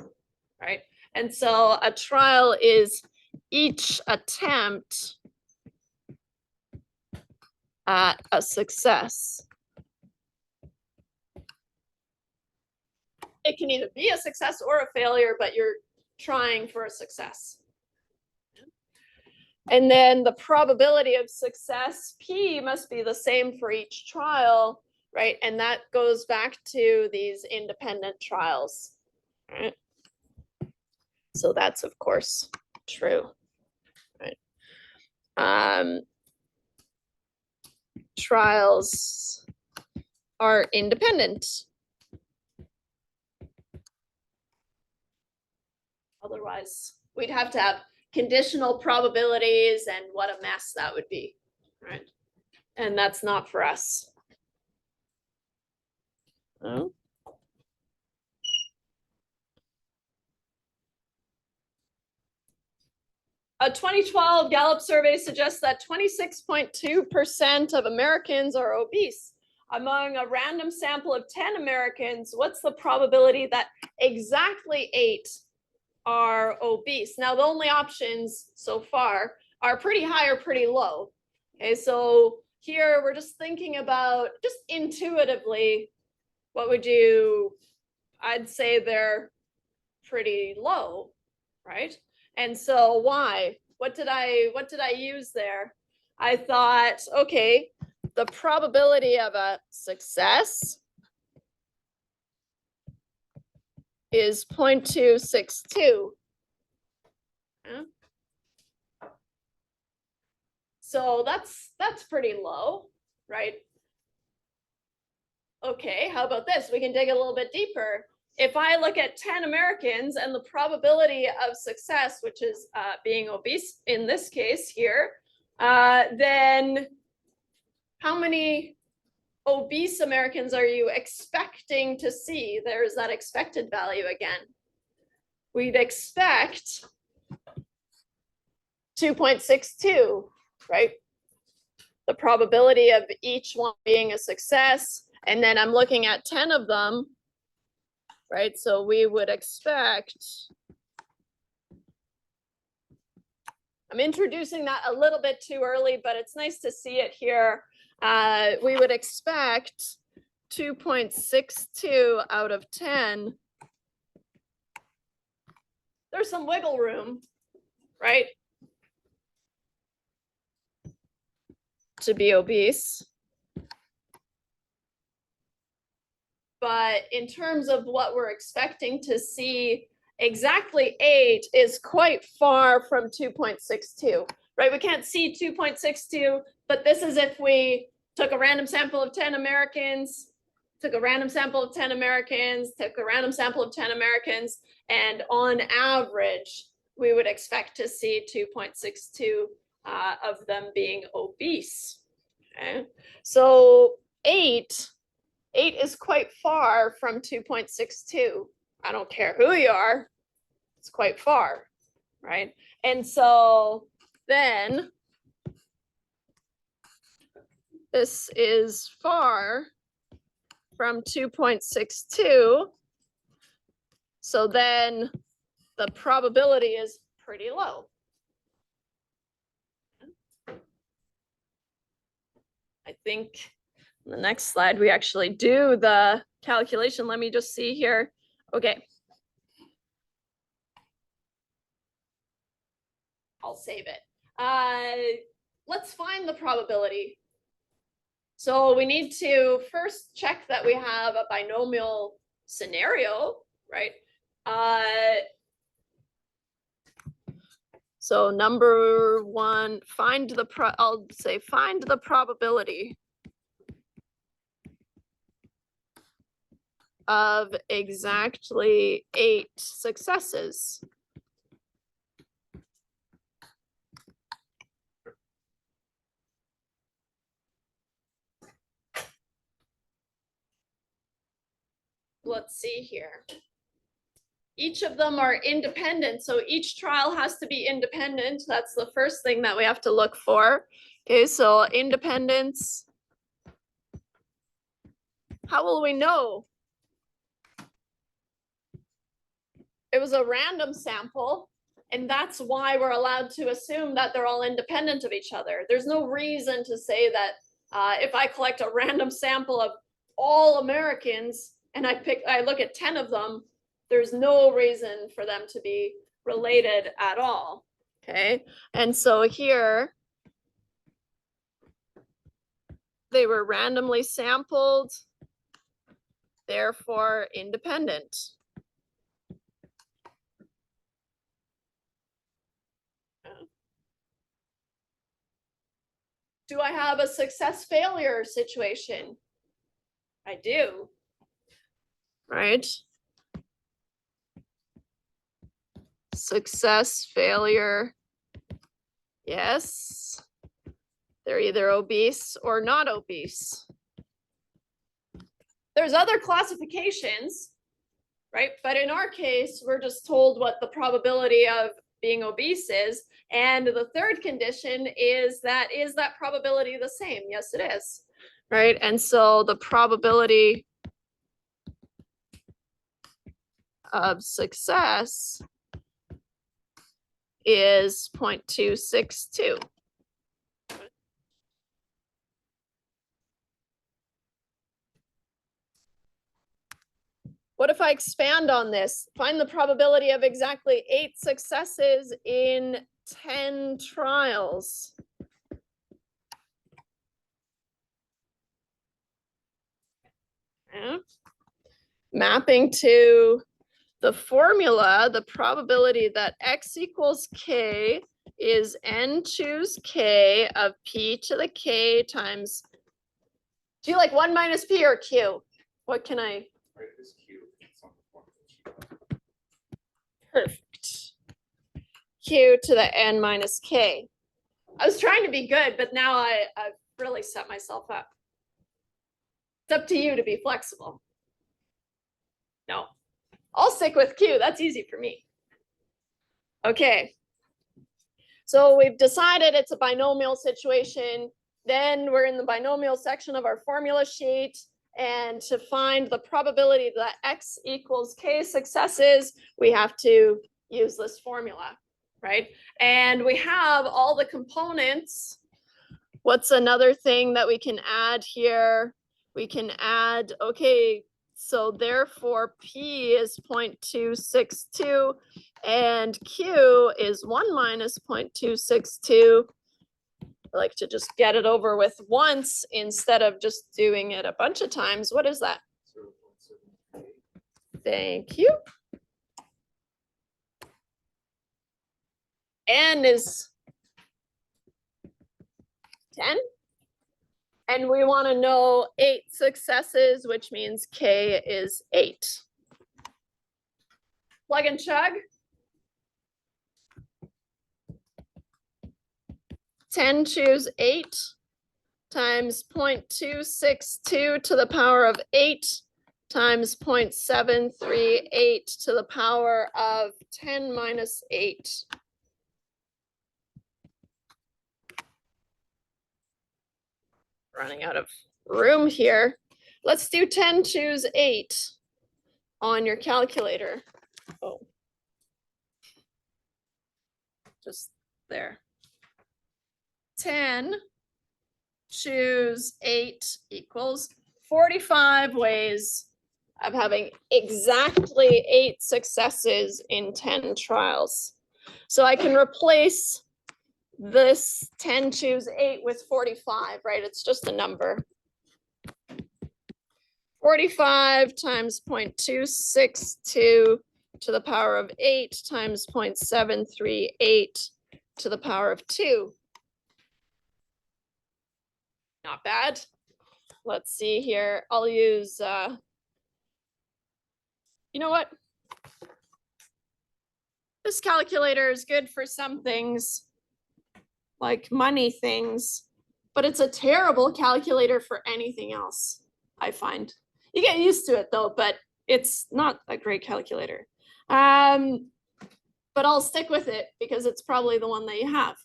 right? And so a trial is each attempt at a success. It can either be a success or a failure, but you're trying for a success. And then the probability of success, P, must be the same for each trial, right? And that goes back to these independent trials, right? So that's, of course, true, right? Trials are independent. Otherwise, we'd have to have conditional probabilities, and what a mess that would be, right? And that's not for us. Oh. A 2012 Gallup survey suggests that 26.2% of Americans are obese. Among a random sample of 10 Americans, what's the probability that exactly 8 are obese? Now, the only options so far are pretty high or pretty low. Okay, so here we're just thinking about, just intuitively, what would you, I'd say they're pretty low, right? And so why? What did I use there? I thought, okay, the probability of a success is 0.262. Yeah. So that's pretty low, right? Okay, how about this? We can dig a little bit deeper. If I look at 10 Americans and the probability of success, which is being obese in this case here, then how many obese Americans are you expecting to see? There's that expected value again. We'd expect 2.62, right? The probability of each one being a success. And then I'm looking at 10 of them, right? So we would expect, I'm introducing that a little bit too early, but it's nice to see it here. We would expect 2.62 out of 10. There's some wiggle room, right? To be obese. But in terms of what we're expecting to see, exactly 8 is quite far from 2.62, right? We can't see 2.62, but this is if we took a random sample of 10 Americans, took a random sample of 10 Americans, took a random sample of 10 Americans, and on average, we would expect to see 2.62 of them being obese. Okay, so 8 is quite far from 2.62. I don't care who you are, it's quite far, right? And so then this is far from 2.62. So then the probability is pretty low. I think on the next slide, we actually do the calculation. Let me just see here. Okay. I'll save it. Let's find the probability. So we need to first check that we have a binomial scenario, right? So number one, find the probability of exactly 8 successes. Let's see here. Each of them are independent, so each trial has to be independent. That's the first thing that we have to look for. Okay, so independence. How will we know? It was a random sample, and that's why we're allowed to assume that they're all independent of each other. There's no reason to say that if I collect a random sample of all Americans and I look at 10 of them, there's no reason for them to be related at all. Okay, and so here they were randomly sampled, therefore independent. Do I have a success failure situation? I do, right? Success failure, yes. They're either obese or not obese. There's other classifications, right? But in our case, we're just told what the probability of being obese is. And the third condition is that probability the same? Yes, it is, right? And so the probability of success is 0.262. What if I expand on this? Find the probability of exactly 8 successes in 10 trials. Yeah. Mapping to the formula, the probability that x equals k is n choose k of p to the k times, do you like 1 minus p or q? What can I? Right, this Q, it's on the formula sheet. Perfect. Q to the n minus k. I was trying to be good, but now I've really set myself up. It's up to you to be flexible. No, I'll stick with Q. That's easy for me. Okay. So we've decided it's a binomial situation. Then we're in the binomial section of our formula sheet. And to find the probability that X equals K successes, we have to use this formula, right? And we have all the components. What's another thing that we can add here? We can add, okay, so therefore P is 0.262 and Q is 1 minus 0.262. I like to just get it over with once instead of just doing it a bunch of times. What is that? 0.78. Thank you. N is 10. And we want to know 8 successes, which means K is 8. Plug and chug. 10 choose 8 times 0.262 to the power of 8 times 0.738 to the power of 10 minus 8. Running out of room here. Let's do 10 choose 8 on your calculator. Oh, just there. 10 choose 8 equals 45 ways of having exactly 8 successes in 10 trials. So I can replace this 10 choose 8 with 45, right? It's just a number. 45 times 0.262 to the power of 8 times 0.738 to the power of 2. Not bad. Let's see here. I'll use, you know what? This calculator is good for some things, like money things, but it's a terrible calculator for anything else, I find. You get used to it though, but it's not a great calculator. But I'll stick with it because it's probably the one that you have.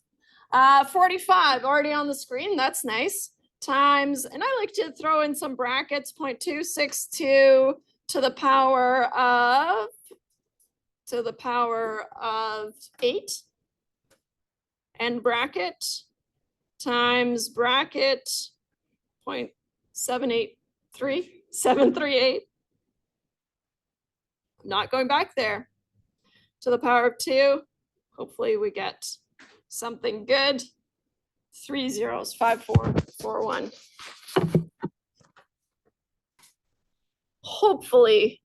45 already on the screen, that's nice. Times, and I like to throw in some brackets, 0.262 to the power of 8 and bracket times bracket 0.738. I'm not going back there. To the power of 2. Hopefully we get something good. 3 zeros, 5, 4, 4, 1. Hopefully.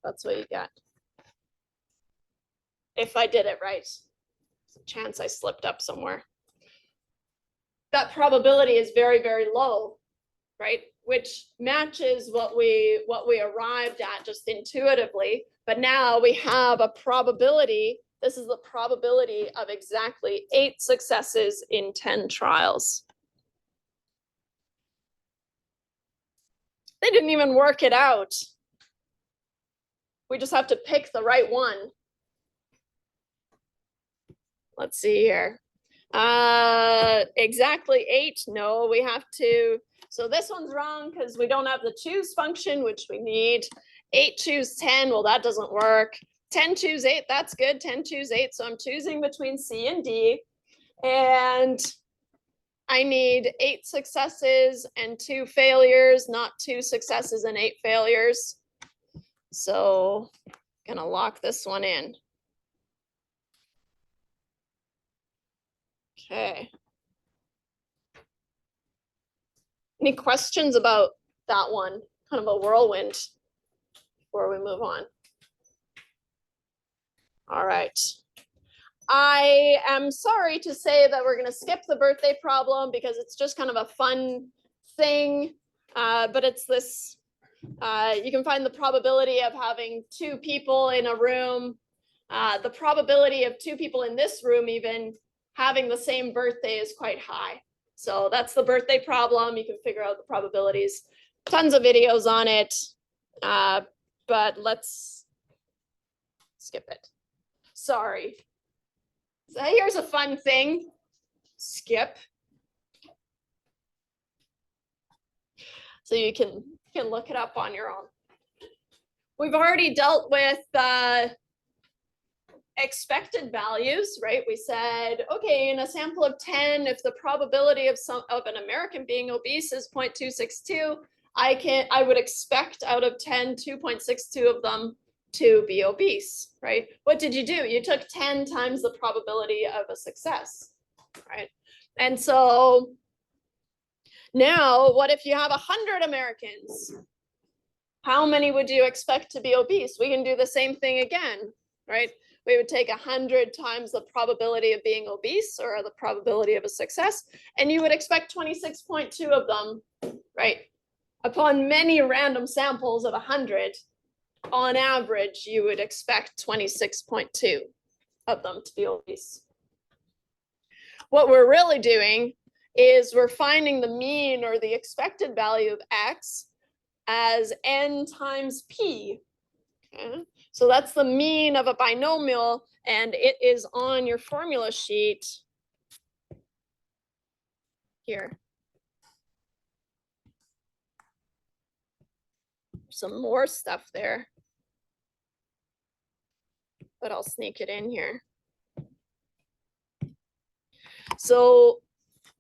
That's what you got. If I did it right. There's a chance I slipped up somewhere. That probability is very, very low, right? Which matches what we arrived at just intuitively. But now we have a probability. This is the probability of exactly 8 successes in 10 trials. They didn't even work it out. We just have to pick the right one. Let's see here. Exactly 8. No, we have to. So this one's wrong because we don't have the choose function, which we need. 8 choose 10. Well, that doesn't work. 10 choose 8. That's good. 10 choose 8. So I'm choosing between C and D. And I need 8 successes and 2 failures, not 2 successes and 8 failures. So I'm gonna lock this one in. Okay. Any questions about that one? Kind of a whirlwind before we move on. All right. I am sorry to say that we're going to skip the birthday problem because it's just kind of a fun thing, but it's this, you can find the probability of having 2 people in a room, the probability of 2 people in this room even having the same birthday is quite high. So that's the birthday problem. You can figure out the probabilities. Tons of videos on it, but let's skip it. Sorry. So here's a fun thing. Skip. So you can look it up on your own. We've already dealt with expected values, right? We said, okay, in a sample of 10, if the probability of an American being obese is 0.262, I would expect out of 10, 2.62 of them to be obese, right? What did you do? You took 10 times the probability of a success, right? And so now, what if you have 100 Americans? How many would you expect to be obese? We can do the same thing again, right? We would take 100 times the probability of being obese, or the probability of a success, and you would expect 26.2 of them, right? Upon many random samples of 100, on average, you would expect 26.2 of them to be obese. What we're really doing is we're finding the mean, or the expected value of X, as n times p. Okay? So that's the mean of a binomial, and it is on your formula sheet here. Some more stuff there, but I'll sneak it in here. So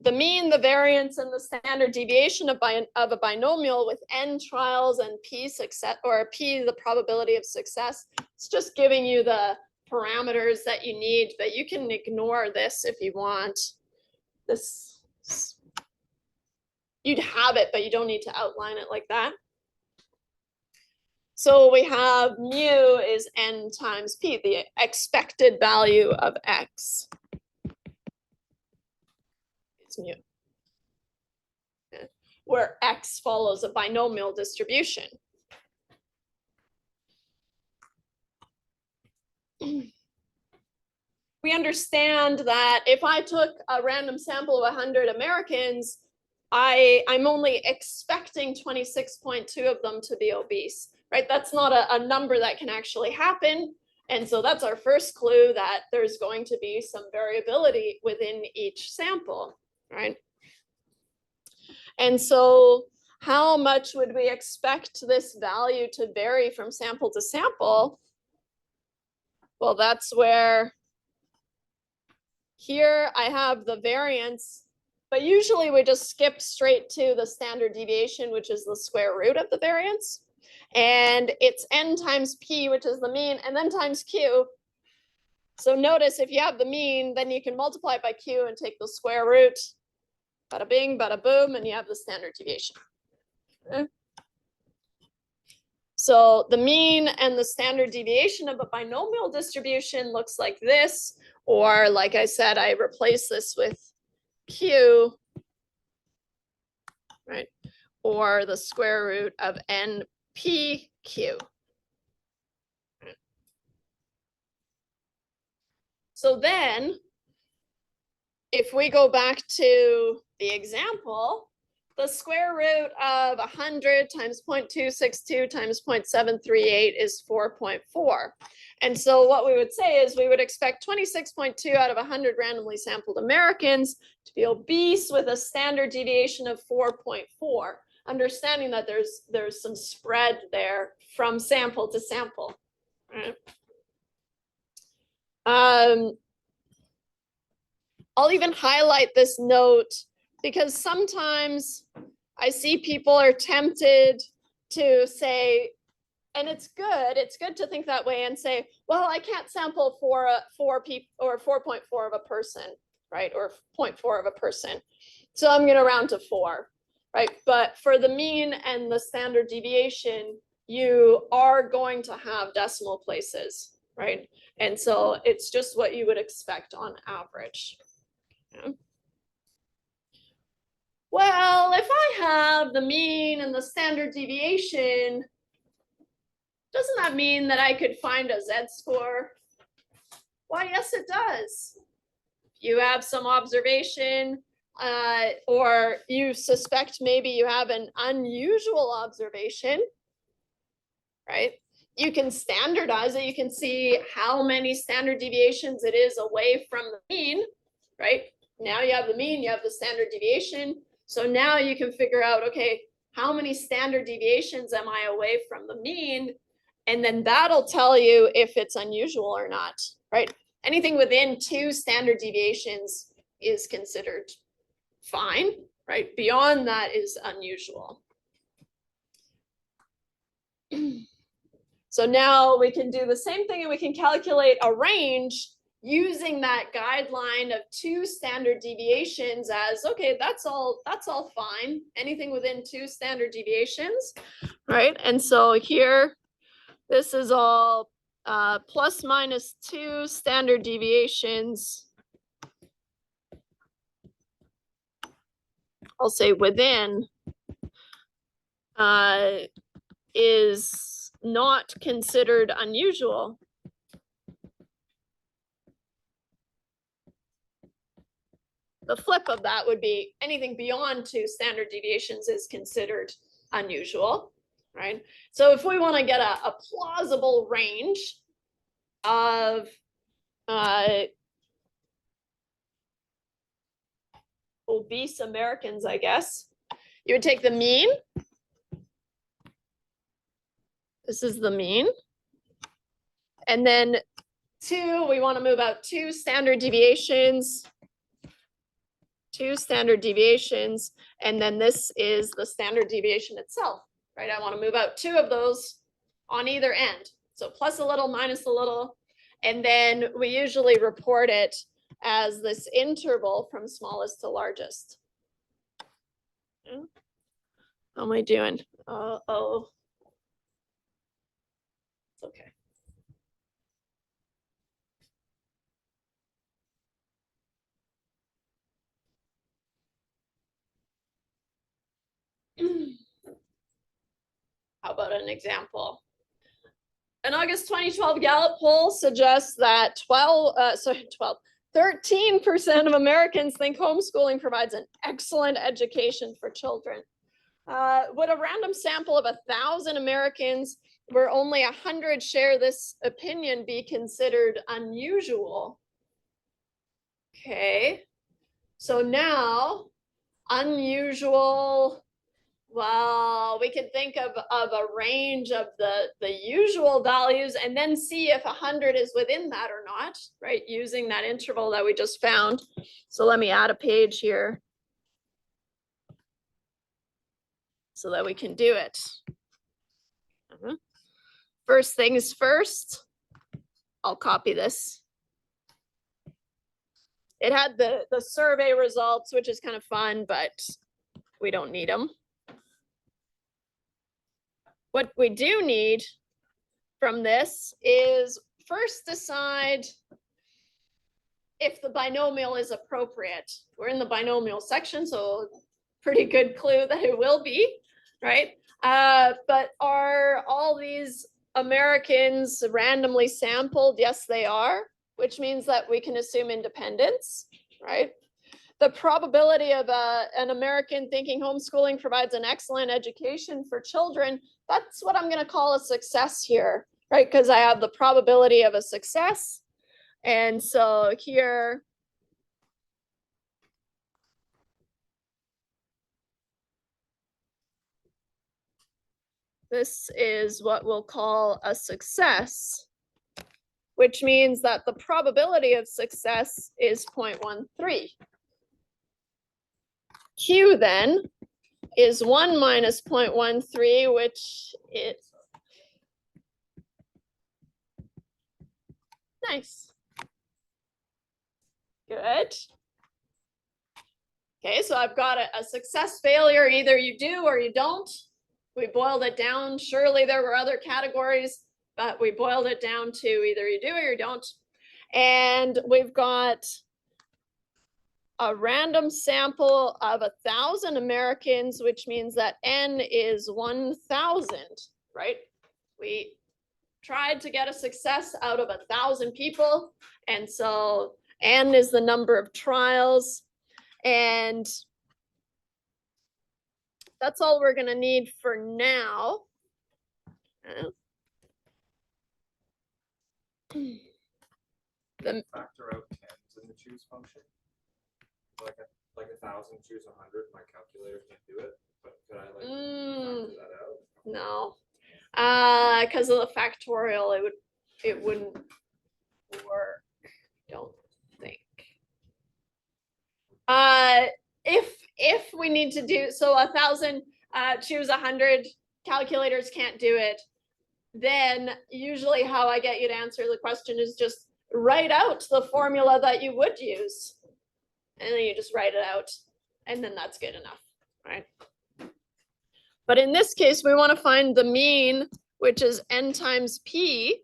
the mean, the variance, and the standard deviation of a binomial with n trials and p success, or p the probability of success. It's just giving you the parameters that you need, but you can ignore this if you want. This, you'd have it, but you don't need to outline it like that. So we have mu is n times p, the expected value of X. It's mu. Okay. Where X follows a binomial distribution. We understand that if I took a random sample of 100 Americans, I'm only expecting 26.2 of them to be obese, right? That's not a number that can actually happen. And so that's our first clue that there's going to be some variability within each sample, right? And so how much would we expect this value to vary from sample to sample? Well, that's where here I have the variance, but usually we just skip straight to the standard deviation, which is the square root of the variance. And it's n times p, which is the mean, and then times q. So notice if you have the mean, then you can multiply it by q and take the square root. Bada bing, bada boom, and you have the standard deviation. Okay. So the mean and the standard deviation of a binomial distribution looks like this, or like I said, I replace this with q, right? Or the square root of npq. So then, if we go back to the example, the square root of 100 times 0.262 times 0.738 is 4.4. And so what we would say is we would expect 26.2 out of 100 randomly sampled Americans to be obese with a standard deviation of 4.4, understanding that there's some spread there from sample to sample. Right? I'll even highlight this note because sometimes I see people are tempted to say, and it's good to think that way and say, well, I can't sample for 4 people or 4.4 of a person, right? Or 0.4 of a person. So I'm going to round to 4, right? But for the mean and the standard deviation, you are going to have decimal places, right? And so it's just what you would expect on average. Yeah. Well, if I have the mean and the standard deviation, doesn't that mean that I could find a Z-score? Why, yes, it does. you have some observation, or you suspect maybe you have an unusual observation, right? You can standardize it. You can see how many standard deviations it is away from the mean, right? Now you have the mean, you have the standard deviation. So now you can figure out, okay, how many standard deviations am I away from the mean? And then that'll tell you if it's unusual or not, right? Anything within 2 standard deviations is considered fine, right? Beyond that is unusual. So now we can do the same thing and we can calculate a range using that guideline of 2 standard deviations as, okay, that's all fine. Anything within 2 standard deviations, right? And so here, this is all plus minus 2 standard deviations. I'll say within is not considered unusual. The flip of that would be anything beyond 2 standard deviations is considered unusual, right? So if we want to get a plausible range of obese Americans, I guess, you would take the mean. This is the mean. And then 2, we want to move out 2 standard deviations. 2 standard deviations. And then this is the standard deviation itself, right? I want to move out 2 of those on either end. So plus a little, minus a little. And then we usually report it as this interval from smallest to largest. How am I doing? Oh. It's okay. How about an example? An August 2012 Gallup poll suggests that 13% of Americans think homeschooling provides an excellent education for children. Would a random sample of 1,000 Americans where only 100 share this opinion be considered unusual? Okay, so now unusual, well, we can think of a range of the usual values and then see if 100 is within that or not, right? Using that interval that we just found. So let me add a page here so that we can do it. First things first, I'll copy this. It had the survey results, which is kind of fun, but we don't need them. What we do need from this is first decide if the binomial is appropriate. We're in the binomial section, so pretty good clue that it will be, right? But are all these Americans randomly sampled? Yes, they are, which means that we can assume independence, right? The probability of an American thinking homeschooling provides an excellent education for children, that's what I'm going to call a success here, right? Because I have the probability of a success. And so here, this is what we'll call a success, which means that the probability of success is 0.13. Q then is 1 minus 0.13, which is nice. Good. Okay, so I've got a success failure. Either you do or you don't. We boiled it down. Surely there were other categories, but we boiled it down to either you do or you don't. And we've got a random sample of 1,000 Americans, which means that N is 1,000, right? We tried to get a success out of 1,000 people. And so N is the number of trials. And that's all we're gonna need for now. The, Factor out tens in the choose function. Like 1,000 choose 100, my calculator can't do it, but could I factor that out? no, because of the factorial, it wouldn't work. Don't think. If we need to do so, 1,000 choose 100, calculators can't do it. Then usually how I get you to answer the question is just write out the formula that you would use. And then you just write it out, and then that's good enough, right? But in this case, we want to find the mean, which is n times p,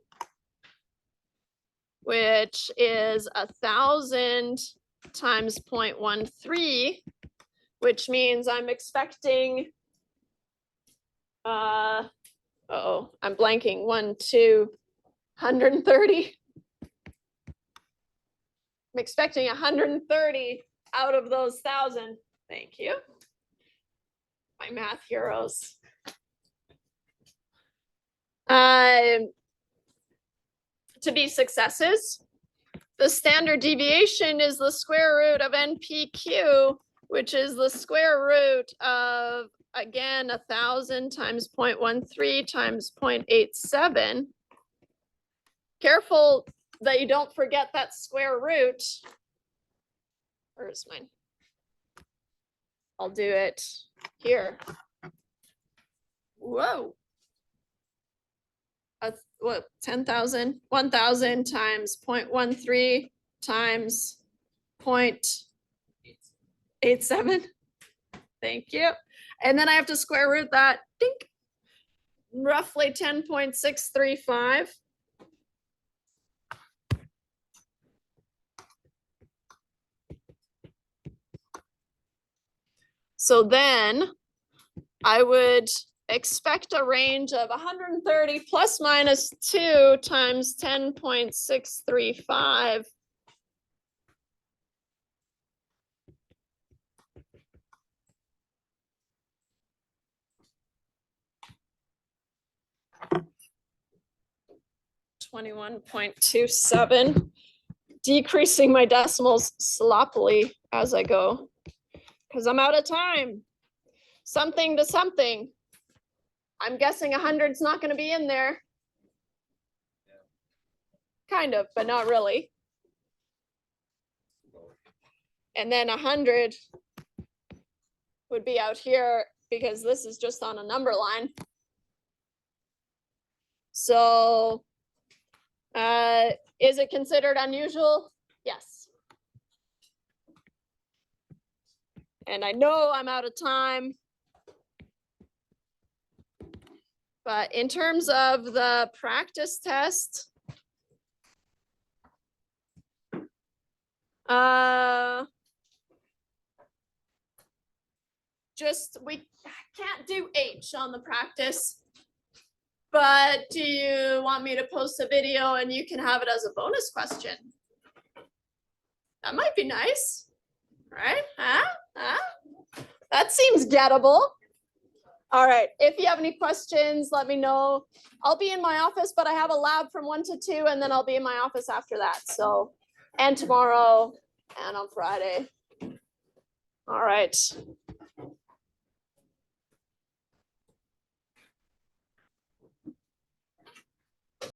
which is 1,000 times 0.13, which means I'm expecting, I'm blanking, 130. I'm expecting 130 out of those 1,000. Thank you. My math heroes. To be successes, the standard deviation is the square root of NPQ, which is the square root of, again, 1,000 times 0.13 times 0.87. Careful that you don't forget that square root. Where's mine? I'll do it here. Whoa. What, 10,000? 1,000 times 0.13 times 0.87. Thank you. And then I have to square root that, dink, roughly 10.635. So then I would expect a range of 130 plus minus 2 times 10.635. $21.27, decreasing my decimals sloppily as I go, because I'm out of time. Something to something. I'm guessing 100's not going to be in there. Kind of, but not really. And then 100 would be out here because this is just on a number line. So is it considered unusual? Yes. And I know I'm out of time. But in terms of the practice test, we can't do H on the practice, but do you want me to post a video and you can have it as a bonus question? That might be nice, right? That seems gettable. All right, if you have any questions, let me know. I'll be in my office, but I have a lab from 1 to 2, and then I'll be in my office after that. So, and tomorrow and on Friday. All right.